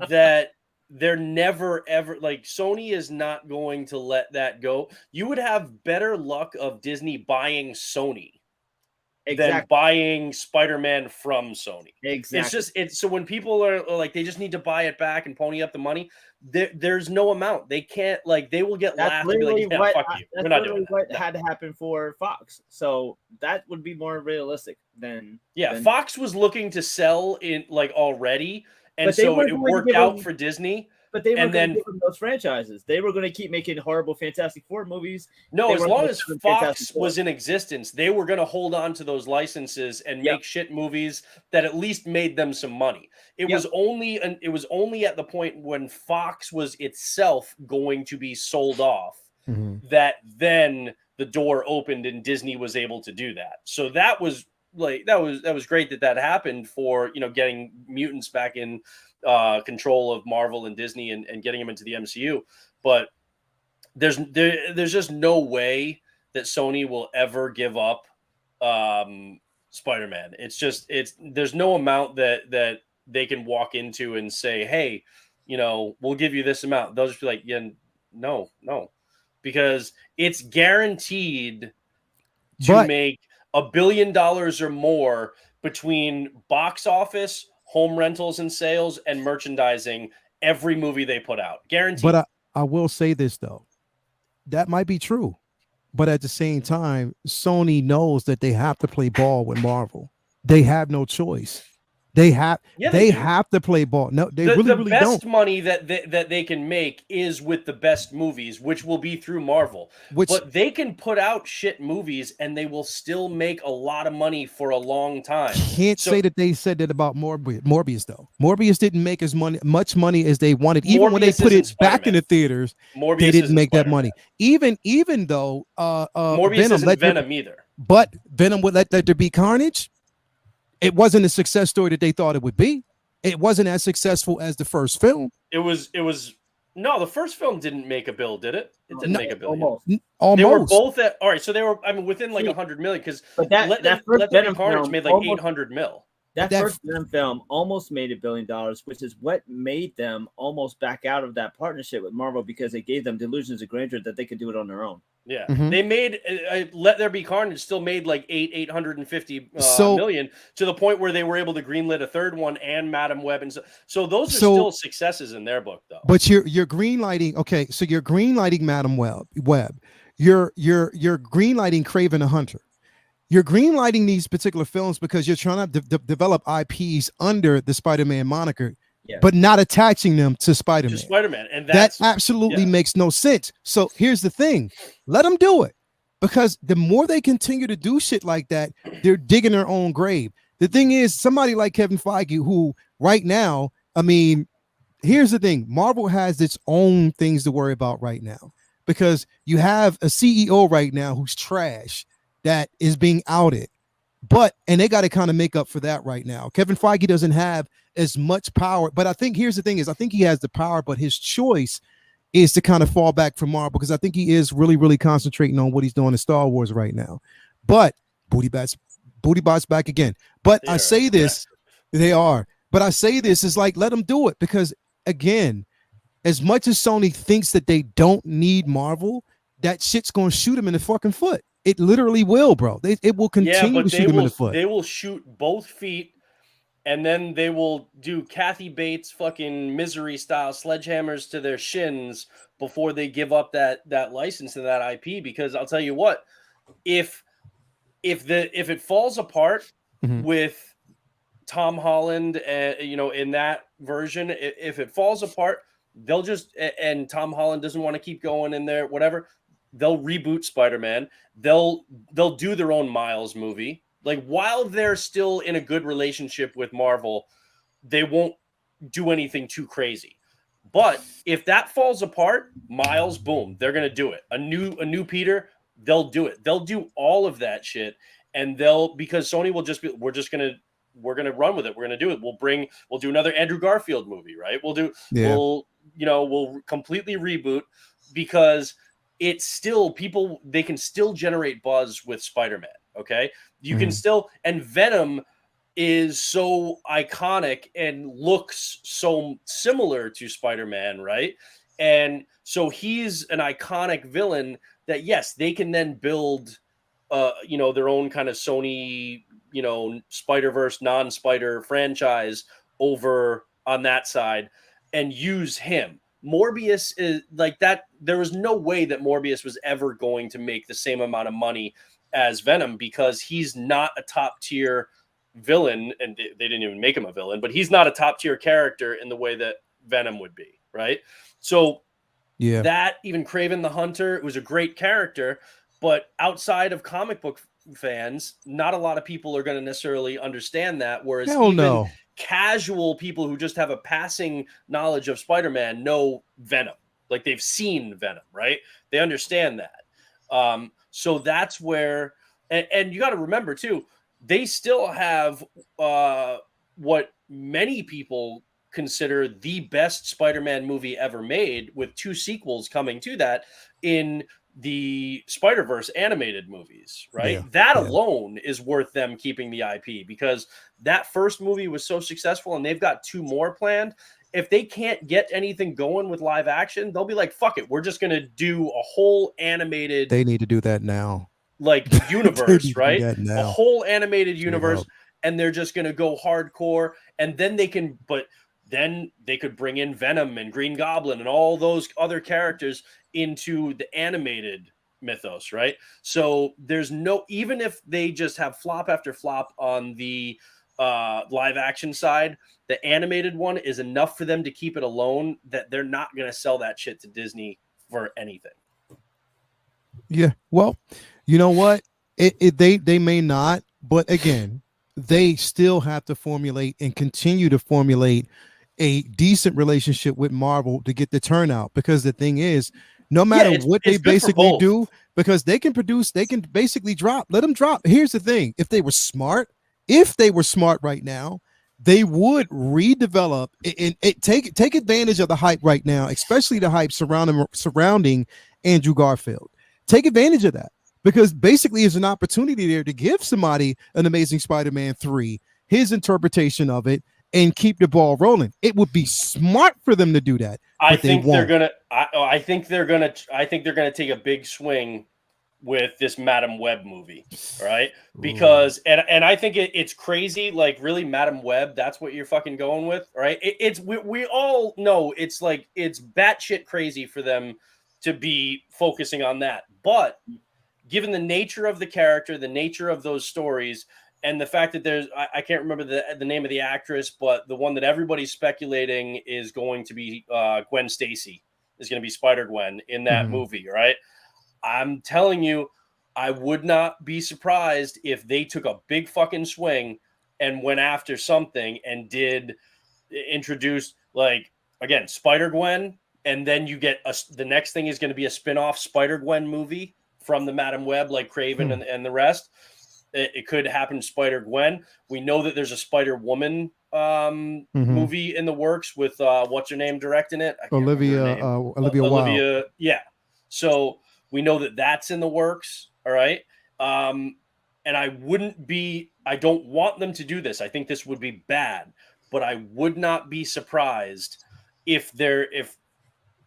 that they're never ever, like, Sony is not going to let that go. You would have better luck of Disney buying Sony than buying Spider-Man from Sony. Exactly. It's so when people are like, they just need to buy it back and pony up the money, there's no amount. They can't, like, they will get laughed and be like, yeah, fuck you. We're not doing that. What had to happen for Fox. So that would be more realistic than. Yeah, Fox was looking to sell in, like, already, and so it worked out for Disney. But they were going to give them those franchises. They were going to keep making horrible Fantastic Four movies. No, as long as Fox was in existence, they were going to hold on to those licenses and make shit movies that at least made them some money. It was only at the point when Fox was itself going to be sold off that then the door opened and Disney was able to do that. So that was great that happened for, you know, getting mutants back in control of Marvel and Disney and getting them into the MCU. But there's just no way that Sony will ever give up Spider-Man. There's no amount that they can walk into and say, hey, you know, we'll give you this amount. They'll just be like, yeah, no, because it's guaranteed to make $1 billion or more between box office, home rentals and sales, and merchandising every movie they put out. Guaranteed. But I will say this, though. That might be true. But at the same time, Sony knows that they have to play ball with Marvel. They have no choice. They have to play ball. No, they really don't. The best money that they can make is with the best movies, which will be through Marvel. But they can put out shit movies and they will still make a lot of money for a long time. Can't say that they said that about Morbius though. Morbius didn't make much money as they wanted. Even when they put it back in the theaters, they didn't make that money. Even though Morbius isn't Venom either. But Venom would let there be carnage. It wasn't a success story that they thought it would be. It wasn't as successful as the first film. It was no, the first film didn't make a bill, did it? It didn't make a bill. Almost. They were both at all right. So they were, I mean, within like 100 million, because that first Venom Carnage made like 800 mil. That first Venom film almost made $1 billion, which is what made them almost back out of that partnership with Marvel, because it gave them delusions of grandeur that they could do it on their own. Yeah, they made Let There Be Carnage still made like 850 million, to the point where they were able to greenlit a third one and Madam Web, and so those are still successes in their book, though. But you're greenlighting. Okay, so you're greenlighting Madam Web. You're greenlighting Kraven the Hunter. You're greenlighting these particular films because you're trying to develop IPs under the Spider-Man moniker. Yeah. But not attaching them to Spider-Man. To Spider-Man, and that absolutely makes no sense. So here's the thing: let them do it, because the more they continue to do shit like that, they're digging their own grave. The thing is, somebody like Kevin Feige, who right now, I mean, here's the thing: Marvel has its own things to worry about right now, because you have a CEO right now who's trash that is being outed. And they got to kind of make up for that right now. Kevin Feige doesn't have as much power, but I think here's the thing is, I think he has the power, but his choice is to kind of fall back from Marvel, because I think he is really, really concentrating on what he's doing in Star Wars right now. But Booty Bots back again. But I say this, they are. But I say this is like, let them do it, because again, as much as Sony thinks that they don't need Marvel, that shit's gonna shoot him in the fucking foot. It literally will, bro. It will continue to shoot him in the foot. They will shoot both feet, and then they will do Kathy Bates fucking Misery style sledgehammers to their shins before they give up that license and that IP. Because I'll tell you what, if it falls apart with Tom Holland, in that version, if it falls apart, they'll just, and Tom Holland doesn't want to keep going in there, whatever, they'll reboot Spider-Man. They'll do their own Miles movie. Like, while they're still in a good relationship with Marvel, they won't do anything too crazy. But if that falls apart, Miles, boom, they're gonna do it. A new Peter, they'll do it. They'll do all of that shit, and because Sony will just be, we're gonna run with it. We're gonna do it. We'll do another Andrew Garfield movie, right? We'll completely reboot, because it's still they can still generate buzz with Spider-Man. Okay, you can still, and Venom is so iconic and looks so similar to Spider-Man, right? And so he's an iconic villain that, yes, they can then build their own kind of Sony, Spider-Verse, non-Spider franchise over on that side and use him. Morbius is like that. There was no way that Morbius was ever going to make the same amount of money as Venom, because he's not a top tier villain, and they didn't even make him a villain, but he's not a top tier character in the way that Venom would be, right? So that, even Kraven the Hunter, it was a great character, but outside of comic book fans, not a lot of people are going to necessarily understand that, whereas casual people who just have a passing knowledge of Spider-Man know Venom. Like, they've seen Venom, right? They understand that. So that's where, and you got to remember too, they still have what many people consider the best Spider-Man movie ever made, with 2 sequels coming to that in the Spider-Verse animated movies, right? That alone is worth them keeping the IP, because that first movie was so successful, and they've got 2 more planned. If they can't get anything going with live action, they'll be like, fuck it, we're just going to do a whole animated. They need to do that now. Like, universe, right? A whole animated universe, and they're just going to go hardcore, and then then they could bring in Venom and Green Goblin and all those other characters into the animated mythos, right? So there's even if they just have flop after flop on the live action side, the animated one is enough for them to keep it alone, that they're not going to sell that shit to Disney for anything. Yeah, well, you know what? They may not, but again, they still have to formulate and continue to formulate a decent relationship with Marvel to get the turnout. Because the thing is, no matter what they basically do, because they can basically let them drop. Here's the thing: if they were smart right now, they would redevelop and take advantage of the hype right now, especially the hype surrounding Andrew Garfield. Take advantage of that, because basically it's an opportunity there to give somebody an Amazing Spider-Man 3, his interpretation of it, and keep the ball rolling. It would be smart for them to do that. I think they're gonna take a big swing with this Madam Web movie, right? Because and I think it's crazy, like, really, Madam Web, that's what you're fucking going with, right? We all know it's like, it's batshit crazy for them to be focusing on that. But given the nature of the character, the nature of those stories, and the fact that I can't remember the name of the actress, but the one that everybody's speculating is going to be Gwen Stacy, is going to be Spider-Gwen in that movie, right? I'm telling you, I would not be surprised if they took a big fucking swing and went after something and introduce, like, again, Spider-Gwen, and then you get the next thing is going to be a spin-off Spider-Gwen movie from the Madam Web, like Kraven and the rest. It could happen to Spider-Gwen. We know that there's a Spider-Woman movie in the works with what's her name directing it? Olivia Wilde. Yeah. So we know that that's in the works. All right. And I don't want them to do this. I think this would be bad, but I would not be surprised if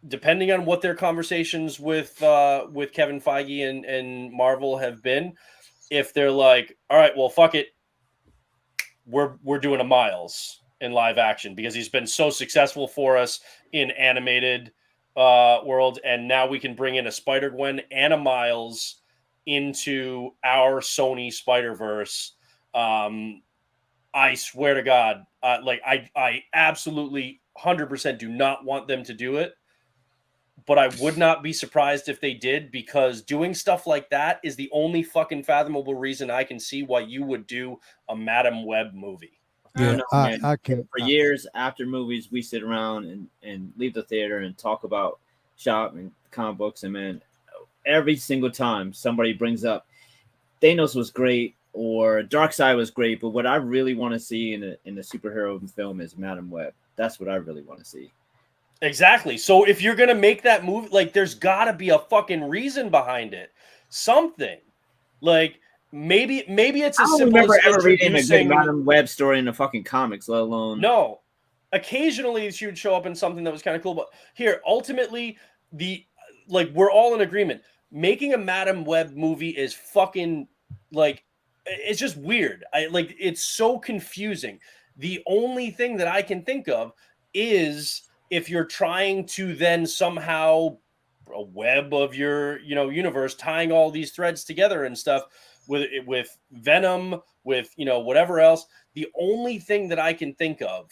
depending on what their conversations with Kevin Feige and Marvel have been, if they're like, all right, well, fuck it, we're doing a Miles in live action because he's been so successful for us in animated world, and now we can bring in a Spider-Gwen and a Miles into our Sony Spider-Verse. I swear to God, I absolutely 100% do not want them to do it, but I would not be surprised if they did, because doing stuff like that is the only fucking fathomable reason I can see why you would do a Madam Web movie. I don't know, man. I can. For years after movies, we sit around and leave the theater and talk about shop and comic books, and man, every single time somebody brings up Thanos was great or Darkseid was great, but what I really want to see in a superhero film is Madam Web. That's what I really want to see. Exactly. So if you're gonna make that movie, like, there's gotta be a fucking reason behind it. Something. Like, maybe it's as simple as ever reading a introducing good Madam Web story in the fucking comics, let alone No. Occasionally she would show up in something that was kind of cool, but here, ultimately, we're all in agreement. Making a Madam Web movie is fucking, like, it's just weird. It's so confusing. The only thing that I can think of is if you're trying to then somehow a web of your, universe, tying all these threads together and stuff with Venom, with, whatever else. The only thing that I can think of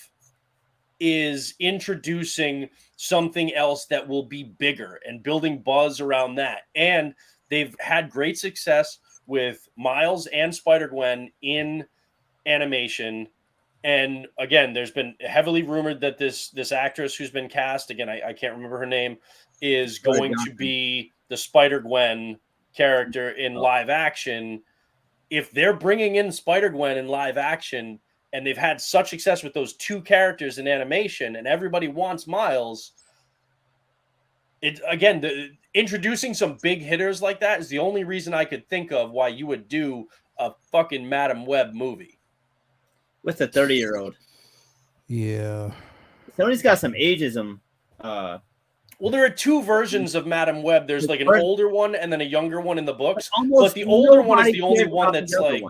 is introducing something else that will be bigger and building buzz around that. And they've had great success with Miles and Spider-Gwen in animation. And again, there's been heavily rumored that this actress who's been cast, again, I can't remember her name, is going to be the Spider-Gwen character in live action. If they're bringing in Spider-Gwen in live action, and they've had such success with those two characters in animation, and everybody wants Miles, introducing some big hitters like that is the only reason I could think of why you would do a fucking Madam Web movie. With a 30-year-old. Yeah. Sony's got some ageism. Well, there are two versions of Madam Web. There's like an older one and then a younger one in the books. But the older one is the only one that's like...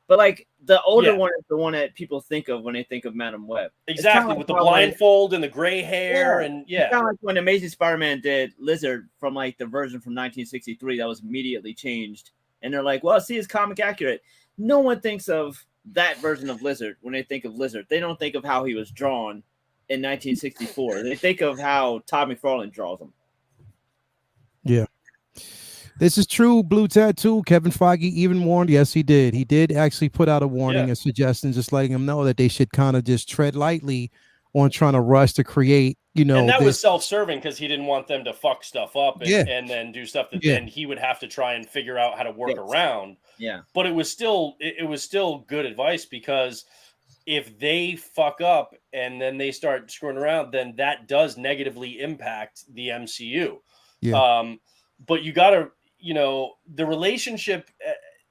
But like the older one is the one that people think of when they think of Madam Web. Exactly, with the blindfold and the gray hair and It's kind of like when Amazing Spider-Man did Lizard from like the version from 1963 that was immediately changed. And they're like, well, see, it's comic accurate. No one thinks of that version of Lizard when they think of Lizard. They don't think of how he was drawn in 1964. They think of how Todd McFarlane draws him. Yeah. This is true. Blue Tattoo. Kevin Feige even warned. Yes, he did. He did actually put out a warning, a suggestion, just letting him know that they should kind of just tread lightly on trying to rush to create, And that was self-serving because he didn't want them to fuck stuff up and then do stuff that then he would have to try and figure out how to work around. Yeah. But it was still good advice, because if they fuck up and then they start screwing around, then that does negatively impact the MCU. Yeah. But you got to, the relationship,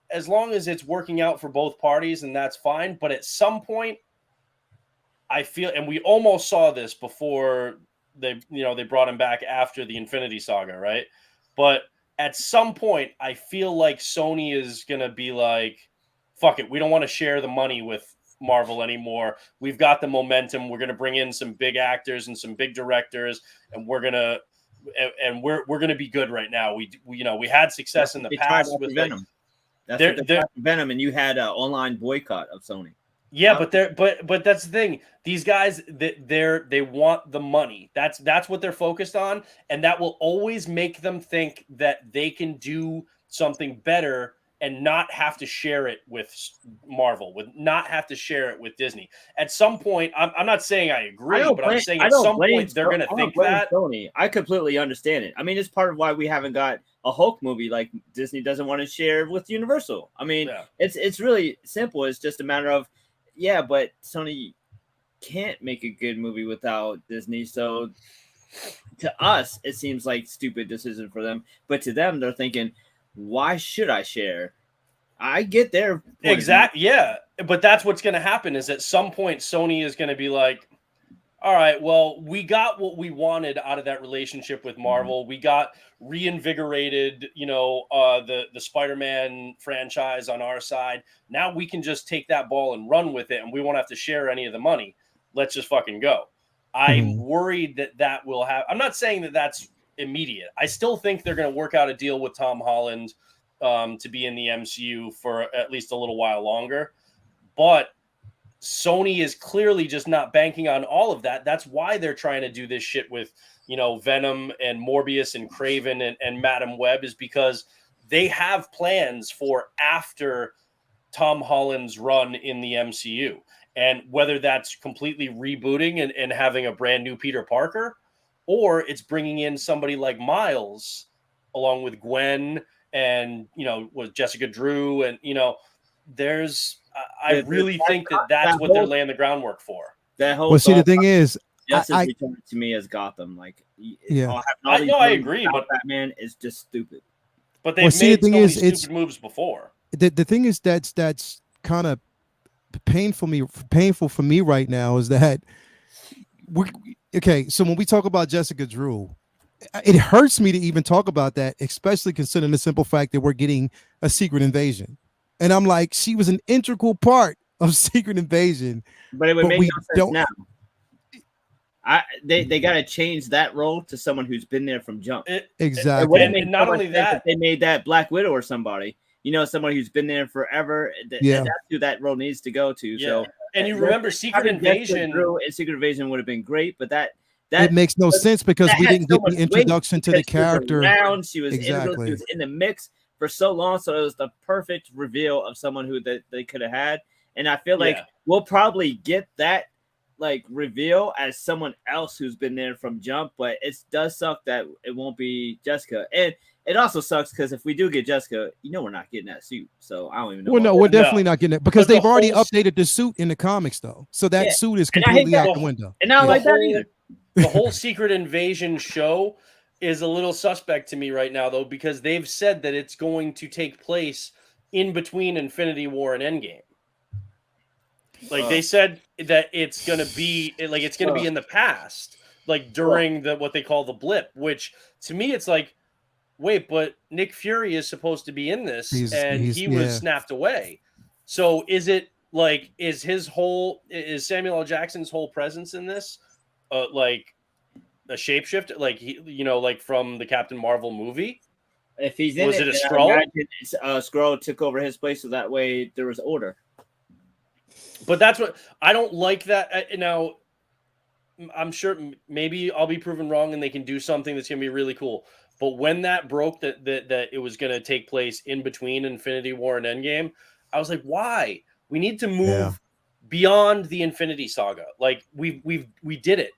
as long as it's working out for both parties, and that's fine. But at some point, I feel, and we almost saw this before they brought him back after the Infinity Saga, right? But at some point, I feel like Sony is going to be like, fuck it, we don't want to share the money with Marvel anymore. We've got the momentum. We're going to bring in some big actors and some big directors, and we're going to be good right now. We had success in the past with Venom. Venom, and you had an online boycott of Sony. Yeah, but that's the thing. These guys, they want the money. That's what they're focused on, and that will always make them think that they can do something better and not have to share it with Marvel, not have to share it with Disney. At some point, I'm not saying I agree, I'm saying at some point they're going to think that. Sony. I completely understand it. I mean, it's part of why we haven't got a Hulk movie like Disney doesn't want to share with Universal. I mean, it's really simple. It's just a matter of, but Sony can't make a good movie without Disney. So to us, it seems like stupid decision for them. But to them, they're thinking, why should I share? I get their point. Exactly. Yeah. But that's what's going to happen is at some point, Sony is going to be like, all right, well, we got what we wanted out of that relationship with Marvel. We got reinvigorated, the Spider-Man franchise on our side. Now we can just take that ball and run with it, and we won't have to share any of the money. Let's just fucking go. I'm worried that will have. I'm not saying that that's immediate. I still think they're going to work out a deal with Tom Holland to be in the MCU for at least a little while longer, but Sony is clearly just not banking on all of that. That's why they're trying to do this shit with, Venom and Morbius and Kraven and Madam Web, is because they have plans for after Tom Holland's run in the MCU. And whether that's completely rebooting and having a brand new Peter Parker, or it's bringing in somebody like Miles along with Gwen and, with Jessica Drew and, there's... I really think that's what they're laying the groundwork for. That whole. Well, see, the thing is, Justice returned to me as Gotham. Like, I agree, but Batman is just stupid. But they've made so many stupid moves before. The thing is that's kind of painful for me right now is that so when we talk about Jessica Drew, it hurts me to even talk about that, especially considering the simple fact that we're getting a Secret Invasion. And I'm like, she was an integral part of Secret Invasion. But it would make no sense now. They got to change that role to someone who's been there from jump. Exactly. And not only that, they made that Black Widow or somebody, someone who's been there forever. That's who that role needs to go to. Yeah. So, and you remember Secret Invasion. Secret Invasion would have been great, but that it makes no sense because we didn't get the introduction to the character. She was integral. She was in the mix for so long, so it was the perfect reveal of someone who they could have had. And I feel like we'll probably get that reveal as someone else who's been there from jump, but it does suck that it won't be Jessica. And it also sucks because if we do get Jessica, we're not getting that suit. So I don't even know. Well, no, we're definitely not getting it because they've already updated the suit in the comics, though. So that suit is completely out the window. And I don't like that either. The whole Secret Invasion show is a little suspect to me right now, though, because they've said that it's going to take place in between Infinity War and Endgame. Like they said that it's going to be in the past, like during what they call the blip, which to me, it's like, wait, but Nick Fury is supposed to be in this and he was snapped away. So is Samuel L. Jackson's whole presence in this, like a shapeshifter, like from the Captain Marvel movie? If he's in was it a Skrull? Skrull took over his place, so that way there was order. But that's what I don't like. That now, I'm sure maybe I'll be proven wrong, and they can do something that's going to be really cool. But when that broke, that it was going to take place in between Infinity War and Endgame, I was like, why? We need to move beyond the Infinity Saga. Like we did it.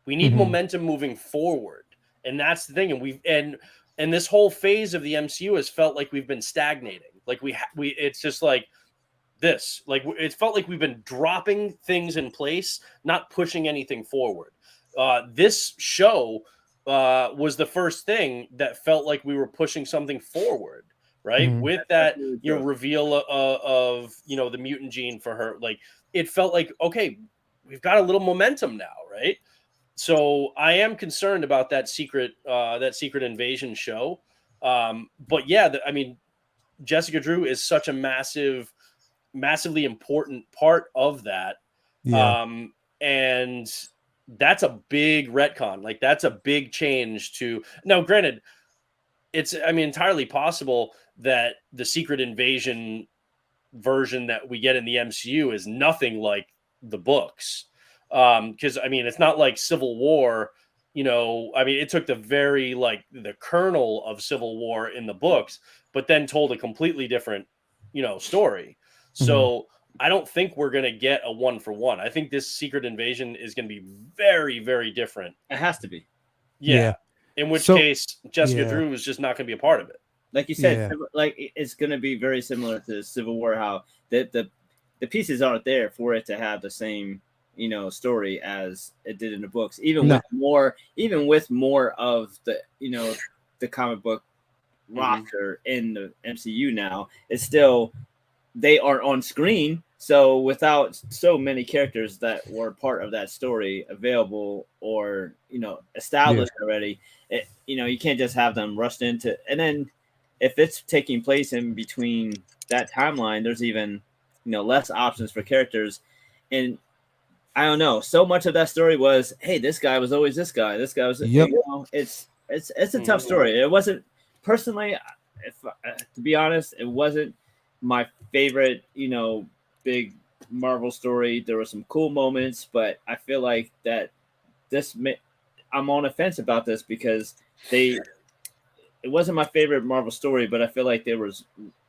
We need momentum moving forward, and that's the thing. And this whole phase of the MCU has felt like we've been stagnating. Like it's just like this. Like it felt like we've been dropping things in place, not pushing anything forward. This show was the first thing that felt like we were pushing something forward, right? With that, reveal of the mutant gene for her. Like it felt like, okay, we've got a little momentum now, right? So I am concerned about that Secret Invasion show. But yeah, Jessica Drew is such a massively important part of that. Yeah. And that's a big retcon. Like that's a big change to now. Granted, it's entirely possible that the Secret Invasion version that we get in the MCU is nothing like the books. Because it's not like Civil War, it took the the kernel of Civil War in the books, but then told a completely different, story. So I don't think we're going to get a 1-for-1. I think this Secret Invasion is going to be very, very different. It has to be. Yeah. In which case, Jessica Drew is just not going to be a part of it. Like you said, it's going to be very similar to Civil War, how the pieces aren't there for it to have the same story as it did in the books, even with more of the the comic book roster in the MCU now. It's still they are on screen, So without so many characters that were part of that story available or established already, you can't just have them rushed into. And then if it's taking place in between that timeline, there's even less options for characters. And I don't know. So much of that story was, hey, this guy was always this guy. This guy was. Yep. It's a tough story. It wasn't personally, if to be honest, it wasn't my favorite. Big Marvel story. There were some cool moments, but I feel like that I'm on a fence about this because it wasn't my favorite Marvel story, but I feel like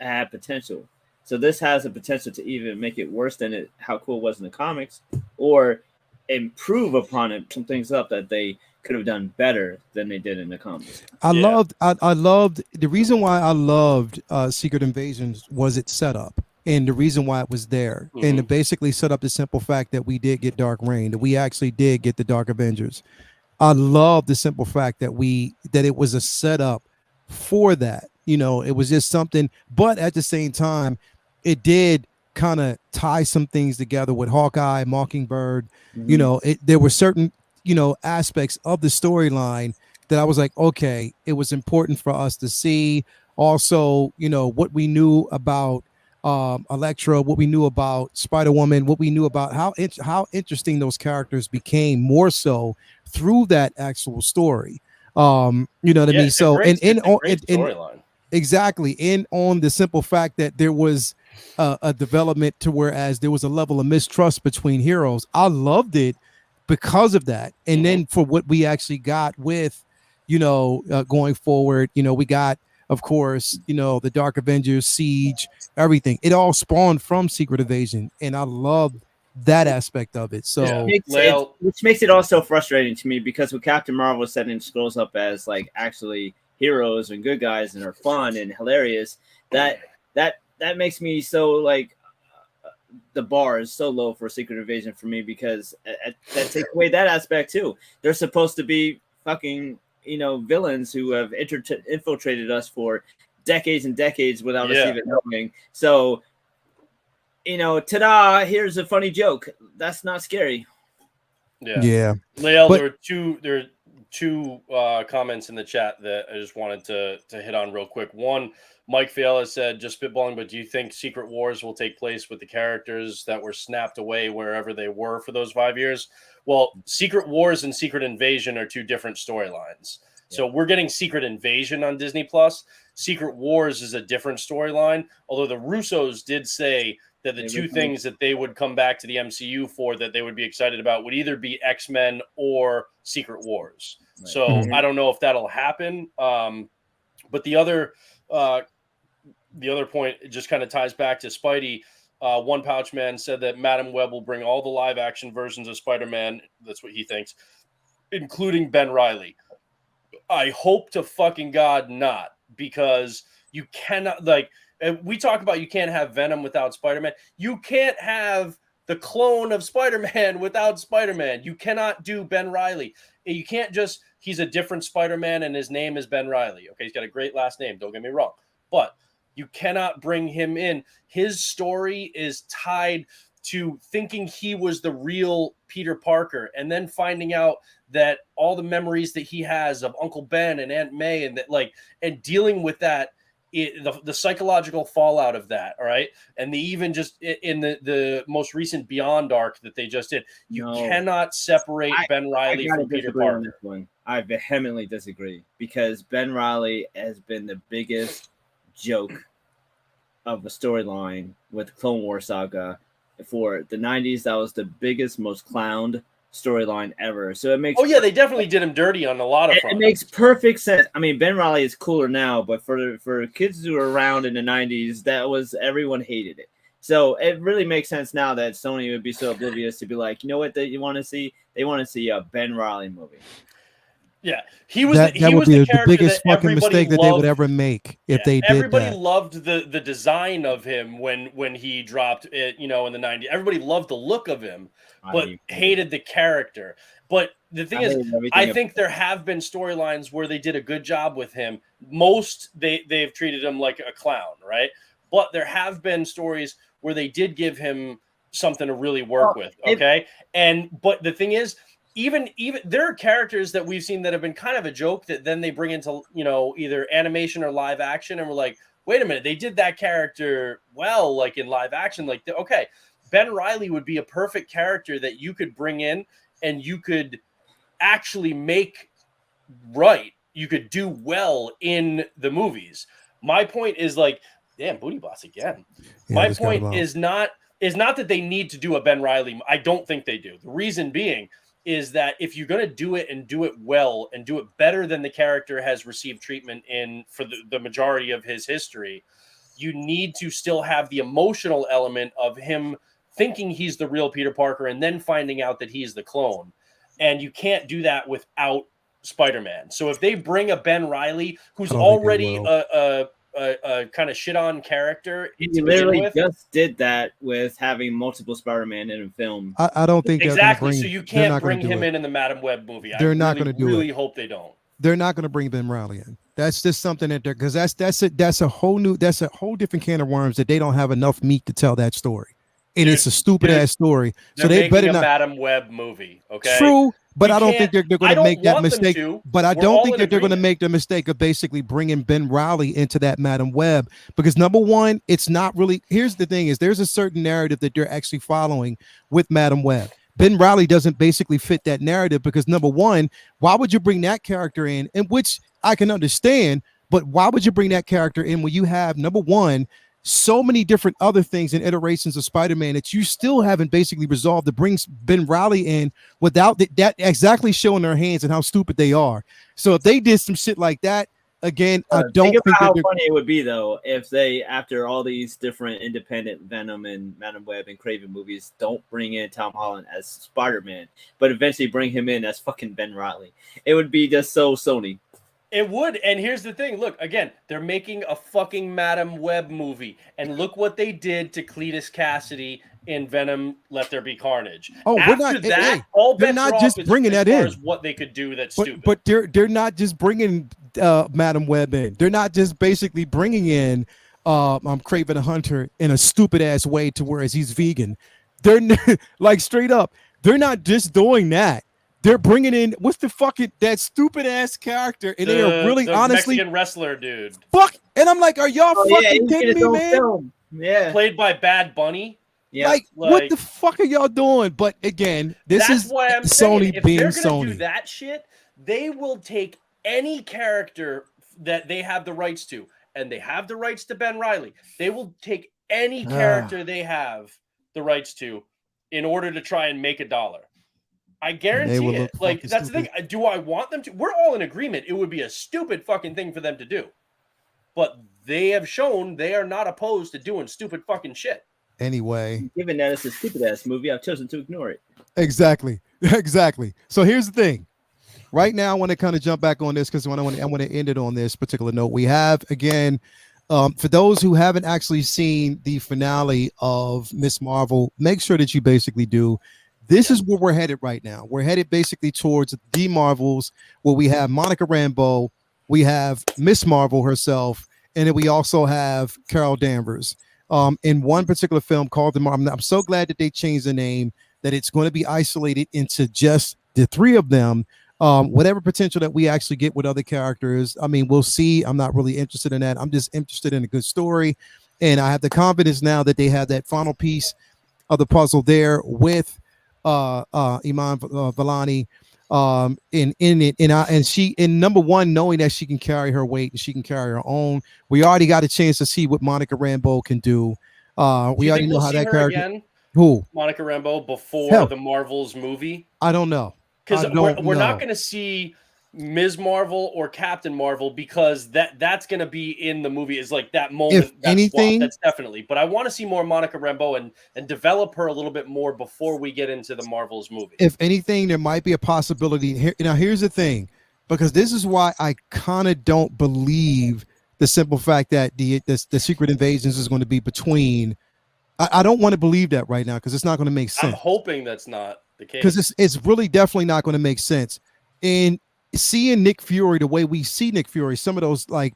had potential. So this has the potential to even make it worse than how cool it was in the comics, or improve upon it, some things up that they could have done better than they did in the comics. I loved the reason why I loved Secret Invasions was its setup. And the reason why it was there, and it basically set up the simple fact that we did get Dark Reign, that we actually did get the Dark Avengers. I love the simple fact that it was a setup for that. It was just something, but at the same time, it did kind of tie some things together with Hawkeye, Mockingbird. There were certain aspects of the storyline that I was like, okay, it was important for us to see. Also, what we knew about Elektra, what we knew about Spider-Woman, what we knew about how interesting those characters became more so through that actual story. You know what I mean? So storyline. Exactly. And on the simple fact that there was a development to whereas there was a level of mistrust between heroes. I loved it because of that. And then for what we actually got with, going forward, we got, of course, the Dark Avengers, Siege, everything. It all spawned from Secret Invasion, and I love that aspect of it. So, which makes it also frustrating to me because with Captain Marvel setting Skrulls up as like actually heroes and good guys and are fun and hilarious, that makes me so like the bar is so low for Secret Invasion for me because that takes away that aspect too. They're supposed to be fucking villains who have infiltrated us for decades and decades without us even knowing. So, ta-da! Here's a funny joke. That's not scary. Yeah. Lael, there are two comments in the chat that I just wanted to hit on real quick. One, Mike Fiala said, just spitballing, but do you think Secret Wars will take place with the characters that were snapped away wherever they were for those 5 years? Well, Secret Wars and Secret Invasion are two different storylines. So we're getting Secret Invasion on Disney Plus. Secret Wars is a different storyline, although the Russos did say that the two things that they would come back to the MCU for that they would be excited about would either be X-Men or Secret Wars. Right. So I don't know if that'll happen. But the other point just kind of ties back to Spidey. One Pouch Man said that Madam Web will bring all the live action versions of Spider-Man. That's what he thinks, including Ben Reilly. I hope to fucking God not, because you cannot, like, we talk about you can't have Venom without Spider-Man. You can't have the clone of Spider-Man without Spider-Man. You cannot do Ben Reilly. You can't just, he's a different Spider-Man and his name is Ben Reilly. Okay, he's got a great last name, don't get me wrong. But you cannot bring him in. His story is tied to thinking he was the real Peter Parker and then finding out that all the memories that he has of Uncle Ben and Aunt May and that, like, and dealing with that, the psychological fallout of that, all right? And even just in the most recent Beyond arc that they just did, you cannot separate Ben Reilly from Peter Parker. On this one. I vehemently disagree because Ben Reilly has been the biggest joke of the storyline with Clone Wars saga. For the 90s, that was the biggest, most clowned storyline ever. So it makes they definitely did him dirty on a lot of fronts. It makes perfect sense. I mean, Ben Reilly is cooler now, but for kids who were around in the 90s, that was, everyone hated it. So it really makes sense now that Sony would be so oblivious to be like, you know what you want to see? They want to see a Ben Reilly movie. Yeah, he was. That would be the biggest fucking mistake that they would ever make if they did that. Everybody loved the design of him when he dropped it, in the 90s. Everybody loved the look of him, but hated the character. But the thing is, I think there have been storylines where they did a good job with him. Most they've treated him like a clown, right? But there have been stories where they did give him something to really work with. Okay. But the thing is, even there are characters that we've seen that have been kind of a joke that then they bring into, either animation or live action. And we're like, wait a minute, they did that character well, like in live action. Like, okay, Ben Reilly would be a perfect character that you could bring in and you could actually make right. You could do well in the movies. My point is like, damn, booty boss again. Yeah, My point is not that they need to do a Ben Reilly. I don't think they do. The reason being is that if you're going to do it and do it well and do it better than the character has received treatment in for the majority of his history, you need to still have the emotional element of him thinking he's the real Peter Parker and then finding out that he's the clone. And you can't do that without Spider-Man. So if they bring a Ben Reilly who's already a kind of shit on character, he literally just did that with having multiple Spider-Man in a film. I don't think exactly. So you can't bring him in the Madam Web movie. They're not going to do it. I really hope they don't. They're not going to bring Ben Reilly in. That's just something that they're, because that's a whole different can of worms that they don't have enough meat to tell that story. And it's a stupid ass story. So they better not. Madam Web movie. Okay. True. But I don't think they're going to make that mistake. But I don't think that they're going to make the mistake of basically bringing Ben Reilly into that Madam Web, because number one, it's not really. Here's the thing: is there's a certain narrative that they're actually following with Madam Web. Ben Reilly doesn't basically fit that narrative because number one, why would you bring that character in? And which I can understand, but why would you bring that character in when you have number one, so many different other things and iterations of Spider-Man that you still haven't basically resolved to bring Ben Reilly in without that exactly showing their hands and how stupid they are. So if they did some shit like that, again, I don't think about how funny it would be though if they, after all these different independent Venom and Madam Web and Craven movies, don't bring in Tom Holland as Spider-Man, but eventually bring him in as fucking Ben Reilly. It would be just so Sony. It would, and here's the thing. Look, again, they're making a fucking Madam Web movie, and look what they did to Cletus Cassidy in Venom: Let There Be Carnage. Oh, after that, all they're not just bringing that in. As what they could do that's stupid. But they're not just bringing Madam Web in. They're not just basically bringing in Craven the Hunter in a stupid ass way to whereas he's vegan. They're like straight up. They're not just doing that. They're bringing in what's the fucking that stupid ass character, and they are really honestly Mexican wrestler dude. Fuck, and I'm like, are y'all fucking kidding me, man? Film. Yeah, played by Bad Bunny. Yeah, like what the fuck are y'all doing? But again, this is why I'm Sony saying, being if they're gonna Sony. do that shit, they will take any character that they have the rights to, and they have the rights to Ben Reilly. They will take any character they have the rights to in order to try and make $1. I guarantee it. Like, that's stupid. The thing. Do I want them to? We're all in agreement. It would be a stupid fucking thing for them to do. But they have shown they are not opposed to doing stupid fucking shit. Anyway. Given that it's a stupid ass movie, I've chosen to ignore it. Exactly. Exactly. So here's the thing. Right now, I want to kind of jump back on this because I want to end it on this particular note. We have, again, for those who haven't actually seen the finale of Ms. Marvel, make sure that you basically do. This is where we're headed right now. We're headed basically towards the Marvels, where we have Monica Rambeau, we have Miss Marvel herself, and then we also have Carol Danvers in one particular film called The Marvel. I'm so glad that they changed the name, that it's going to be isolated into just the three of them. Whatever potential that we actually get with other characters, I mean, we'll see. I'm not really interested in that. I'm just interested in a good story. And I have the confidence now that they have that final piece of the puzzle there with Iman Vellani in it, and she, in number one, knowing that she can carry her weight and she can carry her own. We already got a chance to see what Monica Rambeau can do. We already know how that character again? Who Monica Rambeau before the Marvels movie. I don't know, because we're not going to see Ms. Marvel or Captain Marvel, because that's going to be in the movie, is like that moment. If anything, that's definitely. But I want to see more Monica Rambeau and develop her a little bit more before we get into the Marvels movie. If anything, there might be a possibility here. Now, here's the thing, because this is why I kind of don't believe the simple fact that the Secret Invasions is going to be between. I don't want to believe that right now because it's not going to make sense. I'm hoping that's not the case, because it's really definitely not going to make sense. And seeing Nick Fury the way we see Nick Fury, some of those like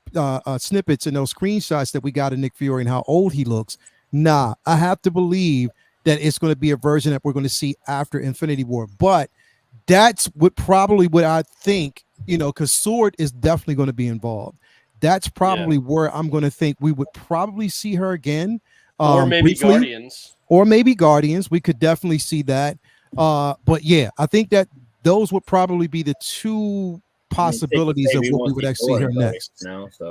snippets and those screenshots that we got of Nick Fury and how old he looks, I have to believe that it's going to be a version that we're going to see after Infinity War. But that's what I think, because Sword is definitely going to be involved. That's probably where I'm going to think we would probably see her again. Or maybe briefly. Guardians. Or maybe Guardians. We could definitely see that. But yeah, I think that those would probably be the two possibilities of what we would actually see her next.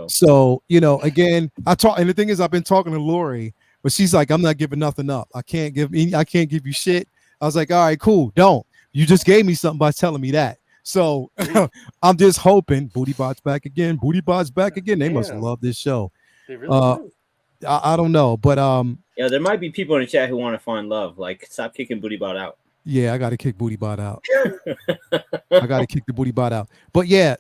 So, again, and the thing is, I've been talking to Lori, but she's like, I'm not giving nothing up. I can't give you shit. I was like, all right, cool. Don't. You just gave me something by telling me that. So I'm just hoping BootyBot's back again. BootyBot's back again. They must love this show. They really do. I don't know, but yeah, there might be people in the chat who want to find love. Like, stop kicking BootyBot out. Yeah, I got to kick BootyBot out. I got to kick the BootyBot out. But yeah,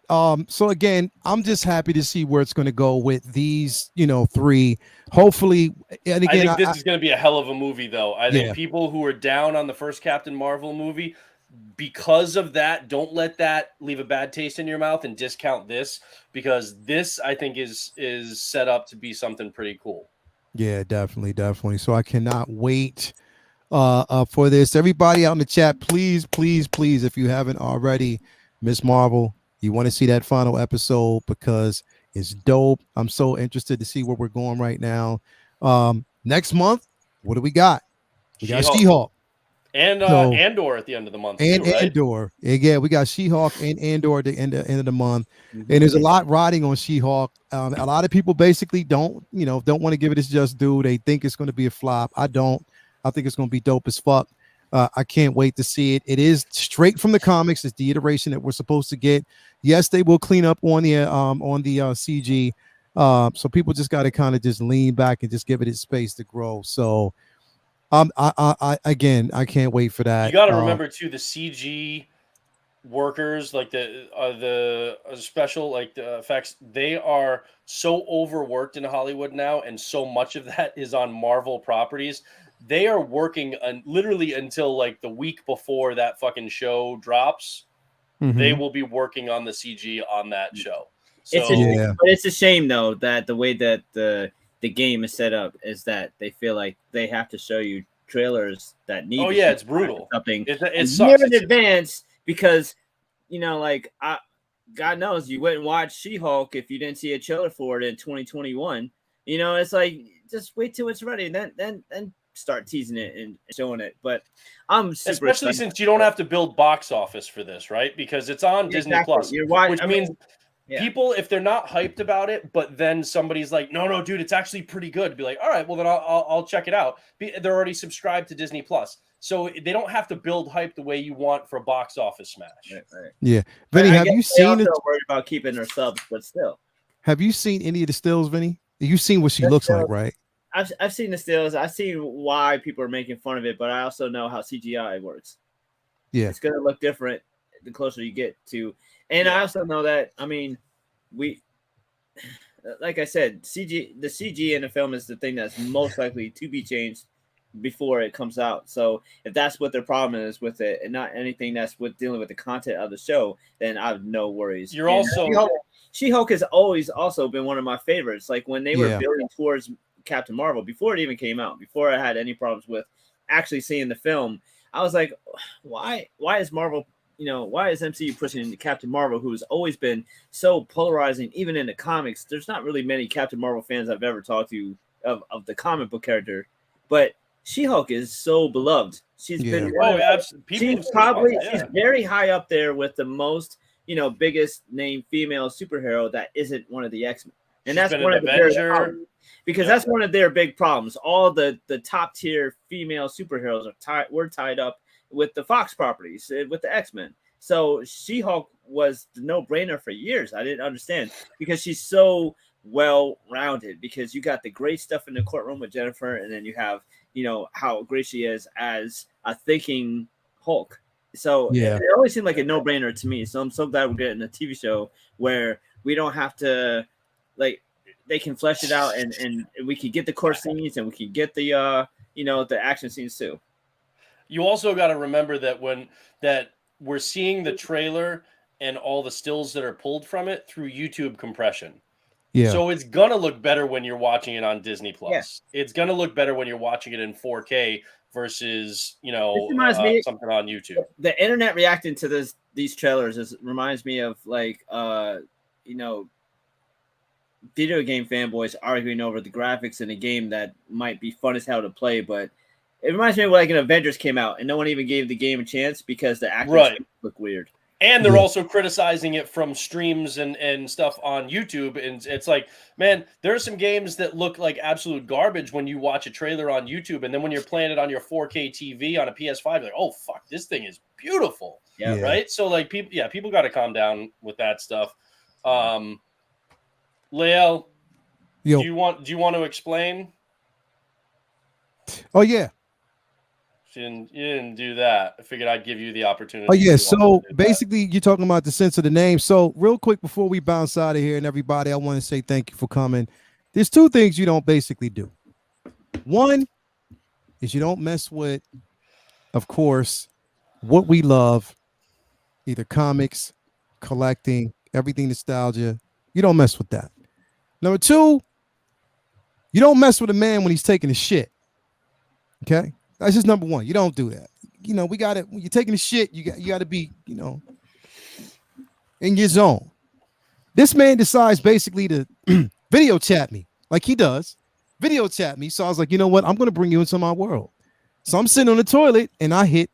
so again, I'm just happy to see where it's going to go with these, three. Hopefully, and again, I think this is going to be a hell of a movie, though. I think people who are down on the first Captain Marvel movie, because of that, don't let that leave a bad taste in your mouth and discount this, because this, I think, is set up to be something pretty cool. Yeah, definitely. So I cannot wait for this. Everybody out in the chat, please, if you haven't already, Miss Marvel, you want to see that final episode because it's dope. I'm so interested to see where we're going right now. Next month, what do we got? We got She-Hulk. And Andor at the end of the month. And too, right? Andor. Yeah, we got She-Hulk and Andor at the end of the month. Mm-hmm. And there's a lot riding on She-Hulk. A lot of people basically don't want to give it its just due. They think it's going to be a flop. I don't. I think it's going to be dope as fuck. I can't wait to see it. It is straight from the comics. It's the iteration that we're supposed to get. Yes, they will clean up on the CG. So people just got to kind of just lean back and just give it its space to grow. So I can't wait for that. You got to remember too, the CG workers, like the special, like the effects, they are so overworked in Hollywood now, and so much of that is on Marvel properties. They are working literally until like the week before that fucking show drops. Mm-hmm. They will be working on the CG on that show. So, it's a shame though that the way that the game is set up is that they feel like they have to show you trailers that need. It's brutal. Something it's years in advance because God knows you wouldn't watch She-Hulk if you didn't see a trailer for it in 2021. It's like just wait till it's ready, and then start teasing it and showing it. But I'm super especially excited. Since you don't have to build box office for this, right? Because it's on Disney Plus, which means. Yeah. People, if they're not hyped about it, but then somebody's like, no, dude, it's actually pretty good. Be like, all right, well then I'll check it out. They're already subscribed to Disney Plus, so they don't have to build hype the way you want for a box office smash. Right. Yeah, Vinny, have you seen it? Worried about keeping their subs, but still. Have you seen any of the stills, Vinny? You've seen what she looks like, right? I've seen the stills. I've seen why people are making fun of it, but I also know how CGI works. Yeah, it's gonna look different the closer you get to. And I also know that, like I said, the CG in the film is the thing that's most likely to be changed before it comes out. So if that's what their problem is with it and not anything that's with dealing with the content of the show, then I have no worries. She-Hulk has always also been one of my favorites. Like when they were building towards Captain Marvel, before it even came out, before I had any problems with actually seeing the film, I was like, why is Marvel, why is MCU pushing Captain Marvel, who has always been so polarizing, even in the comics? There's not really many Captain Marvel fans I've ever talked to of the comic book character, but She-Hulk is so beloved. She's been she's very high up there with the most, biggest name female superhero that isn't one of the X-Men. And that's one of the that's one of their big problems. All the top tier female superheroes were tied up with the Fox properties, with the X-Men. So She-Hulk was the no-brainer for years. I didn't understand because she's so well-rounded, because you got the great stuff in the courtroom with Jennifer, and then you have, how great she is as a thinking Hulk. So it always seemed like a no-brainer to me. So I'm so glad we're getting a TV show where we don't have to, they can flesh it out and we can get the core scenes and we can get the, the action scenes too. You also got to remember that that we're seeing the trailer and all the stills that are pulled from it through YouTube compression. Yeah. So it's going to look better when you're watching it on Disney Plus. Yeah. It's going to look better when you're watching it in 4K versus This reminds me- something on YouTube. The internet reacting to these trailers reminds me of like video game fanboys arguing over the graphics in a game that might be fun as hell to play, but it reminds me of like an Avengers came out and no one even gave the game a chance because the actors look weird. And they're also criticizing it from streams and stuff on YouTube. And it's like, man, there are some games that look like absolute garbage when you watch a trailer on YouTube. And then when you're playing it on your 4K TV on a PS5, you're like, oh, fuck, this thing is beautiful. Yeah. Right? So, like, people got to calm down with that stuff. Lael, do you want to explain? Oh, yeah. You didn't do that. I figured I'd give you the opportunity. Oh, yeah. So basically, you're talking about the sense of the name. So real quick, before we bounce out of here and everybody, I want to say thank you for coming. There's two things you don't basically do. One is you don't mess with, of course, what we love, either comics, collecting, everything nostalgia. You don't mess with that. Number two, you don't mess with a man when he's taking a shit. Okay? That's just number one. You don't do that. We got it. When you're taking a shit, you got to be, in your zone. This man decides basically to video chat me like he does. Video chat me. So I was like, you know what? I'm going to bring you into my world. So I'm sitting on the toilet and I hit,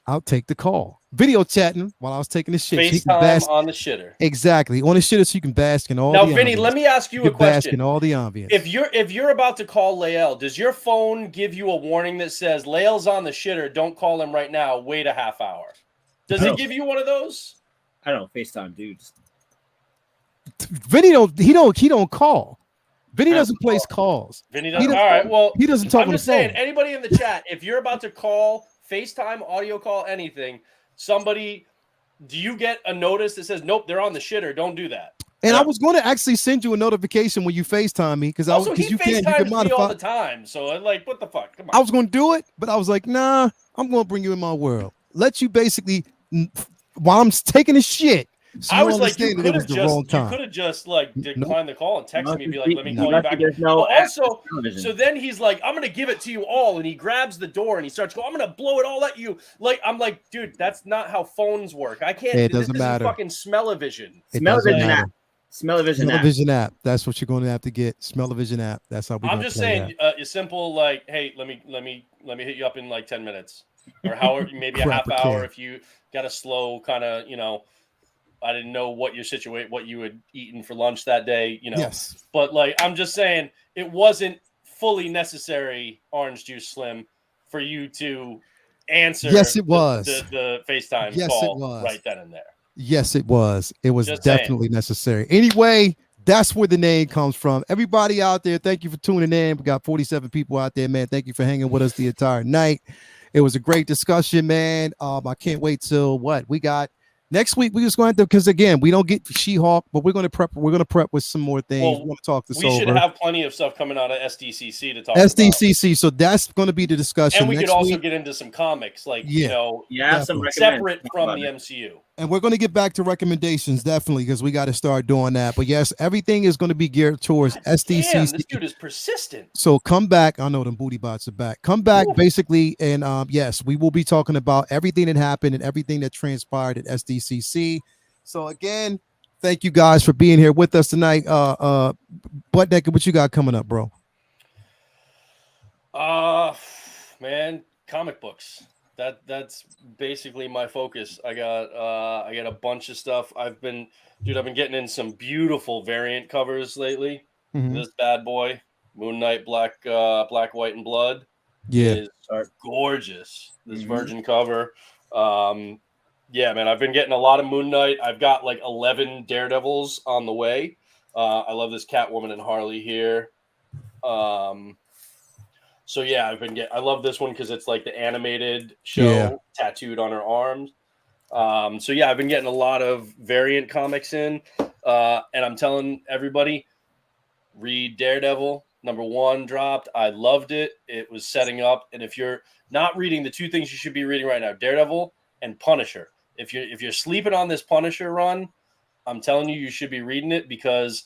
I'll take the call. Video chatting while I was taking the shit. FaceTime on the shitter. Exactly. On the shitter so you can bask in all now, the Vinny, ambience. let me ask you a question. Bask in all the ambience. If you're about to call Lael, does your phone give you a warning that says Lael's on the shitter, don't call him right now, wait a half hour? Does it give you one of those? I don't know, FaceTime dudes. Vinny don't call. Vinny doesn't place calls. Vinny doesn't. All right. Well, he doesn't talk on the phone. I'm just saying, anybody in the chat, if you're about to call, FaceTime, audio call, anything, do you get a notice that says, nope, they're on the shitter, don't do that? And I was going to actually send you a notification when you FaceTime me because you FaceTimes me all the time. So like, what the fuck? Come on. I was going to do it, but I was like, nah, I'm going to bring you in my world. Let you basically, while I'm taking a shit. So I was like, you could have just like declined the call and texted me and be like, let me call you back. So then he's like, I'm gonna give it to you all, and he grabs the door and he starts going, I'm gonna blow it all at you. Like, I'm like, dude, that's not how phones work. I can't. It doesn't matter. This is fucking smell-o-vision. Smell-o-vision app. Smell-o-vision app. That's what you're going to have to get. Smell-o-vision app. That's how we. I'm just saying, it's simple. Like, hey, let me hit you up in like 10 minutes or however, maybe a half hour if you got a slow kind of, I didn't know what you had eaten for lunch that day, Yes. But like, I'm just saying, it wasn't fully necessary, Orange Juice Slim, for you to answer. Yes, it was the FaceTime call right then and there. Yes, it was. It was definitely necessary. Anyway, that's where the name comes from. Everybody out there, thank you for tuning in. We got 47 people out there, man. Thank you for hanging with us the entire night. It was a great discussion, man. I can't wait till we got. Next week, we're just going to, because again, we don't get She-Hulk, but we're going to prep. We're going to prep with some more things. Well, we want to talk this over. We should have plenty of stuff coming out of SDCC to talk SDCC, so that's going to be the discussion. And we could also get into some comics, like, some separate from the MCU. And we're going to get back to recommendations, definitely, because we got to start doing that. But yes, everything is going to be geared towards SDCC. Damn, this dude is persistent. So come back. I know them booty bots are back. Come back, basically, and yes, we will be talking about everything that happened and everything that transpired at SDCC. So again, thank you guys for being here with us tonight. Butt Naked, what you got coming up, bro? Man, comic books. That's basically my focus. I got a bunch of stuff. I've been getting in some beautiful variant covers lately. Mm-hmm. This bad boy, Moon Knight, Black, White, and Blood. Is gorgeous. This Virgin cover. Yeah, man, I've been getting a lot of Moon Knight. I've got like 11 Daredevils on the way. I love this Catwoman and Harley here. So yeah, I love this one because it's like the animated show tattooed on her arms. So yeah, I've been getting a lot of variant comics in, and I'm telling everybody, read Daredevil. #1 dropped. I loved it. It was setting up, and if you're not reading the two things you should be reading right now, Daredevil and Punisher. If you're sleeping on this Punisher run, I'm telling you should be reading it because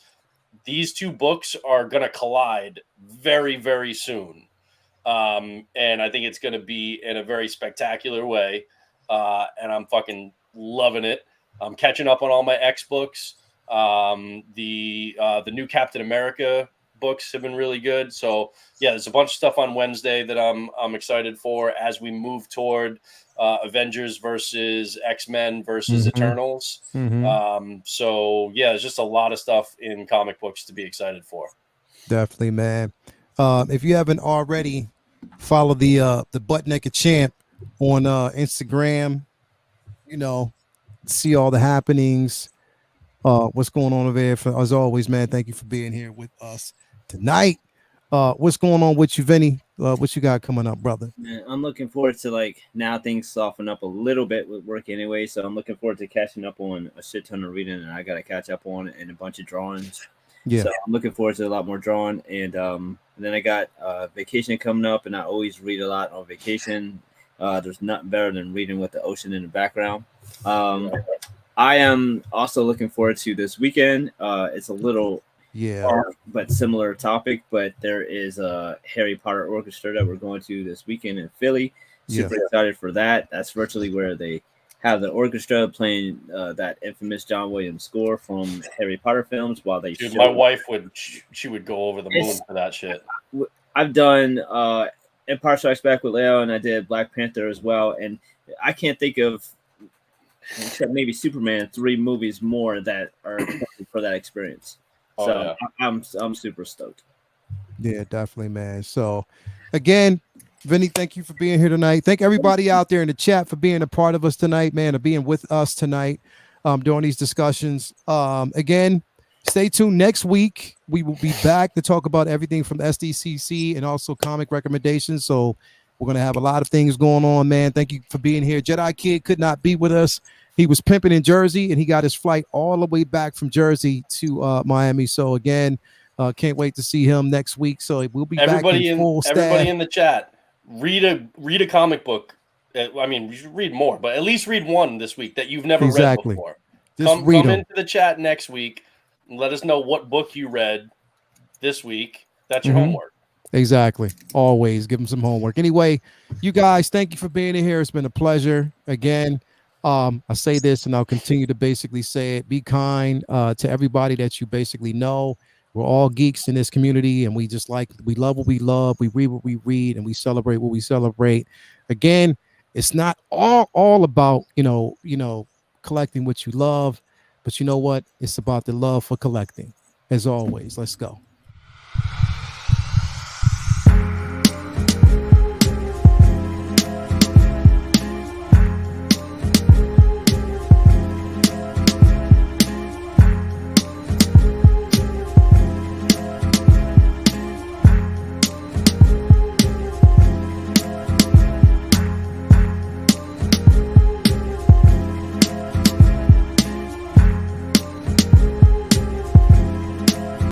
these two books are gonna collide very, very soon. And I think it's going to be in a very spectacular way. And I'm fucking loving it. I'm catching up on all my X books. The new Captain America books have been really good. So yeah, there's a bunch of stuff on Wednesday that I'm excited for as we move toward Avengers versus X-Men versus Eternals. So yeah, there's just a lot of stuff in comic books to be excited for. Definitely, man. If you haven't already, follow the Butt Naked Champ on Instagram. You know, see all the happenings. What's going on over there? As always, man, thank you for being here with us tonight. What's going on with you, Vinny? What you got coming up, brother? Man, I'm looking forward to now things soften up a little bit with work anyway, so I'm looking forward to catching up on a shit ton of reading, and I got to catch up on and a bunch of drawings. Yeah. So I'm looking forward to a lot more drawing, and then I got vacation coming up, and I always read a lot on vacation. There's nothing better than reading with the ocean in the background. I am also looking forward to this weekend. It's a little but similar topic, but there is a Harry Potter orchestra that we're going to this weekend in Philly. Super excited for that. That's virtually where they have the orchestra playing that infamous John Williams score from Harry Potter films while they Dude, my wife would go over the moon for that shit. I've done Empire Strikes Back with Leo, and I did Black Panther as well, and I can't think of, except maybe Superman, 3 movies more that are for that experience. So I'm super stoked. Yeah, definitely, man. So again, Vinny, thank you for being here tonight. Thank everybody out there in the chat for being a part of us tonight, man, and being with us tonight during these discussions. Again, stay tuned. Next week, we will be back to talk about everything from SDCC and also comic recommendations. So we're going to have a lot of things going on, man. Thank you for being here. Jedi Kid could not be with us. He was pimping in Jersey, and he got his flight all the way back from Jersey to Miami. So again, can't wait to see him next week. So we'll be back in full staff. Everybody in the chat, read a comic book. I mean, you should read more, but at least read one this week that you've never read before. Come into the chat next week and let us know what book you read this week. That's your homework. Exactly. Always give them some homework. Anyway, you guys, thank you for being in here. It's been a pleasure. Again, I say this and I'll continue to basically say it. Be kind to everybody that you basically know. We're all geeks in this community, and we love what we love. We read what we read, and we celebrate what we celebrate. Again, it's not all about, collecting what you love, but you know what? It's about the love for collecting. As always, let's go.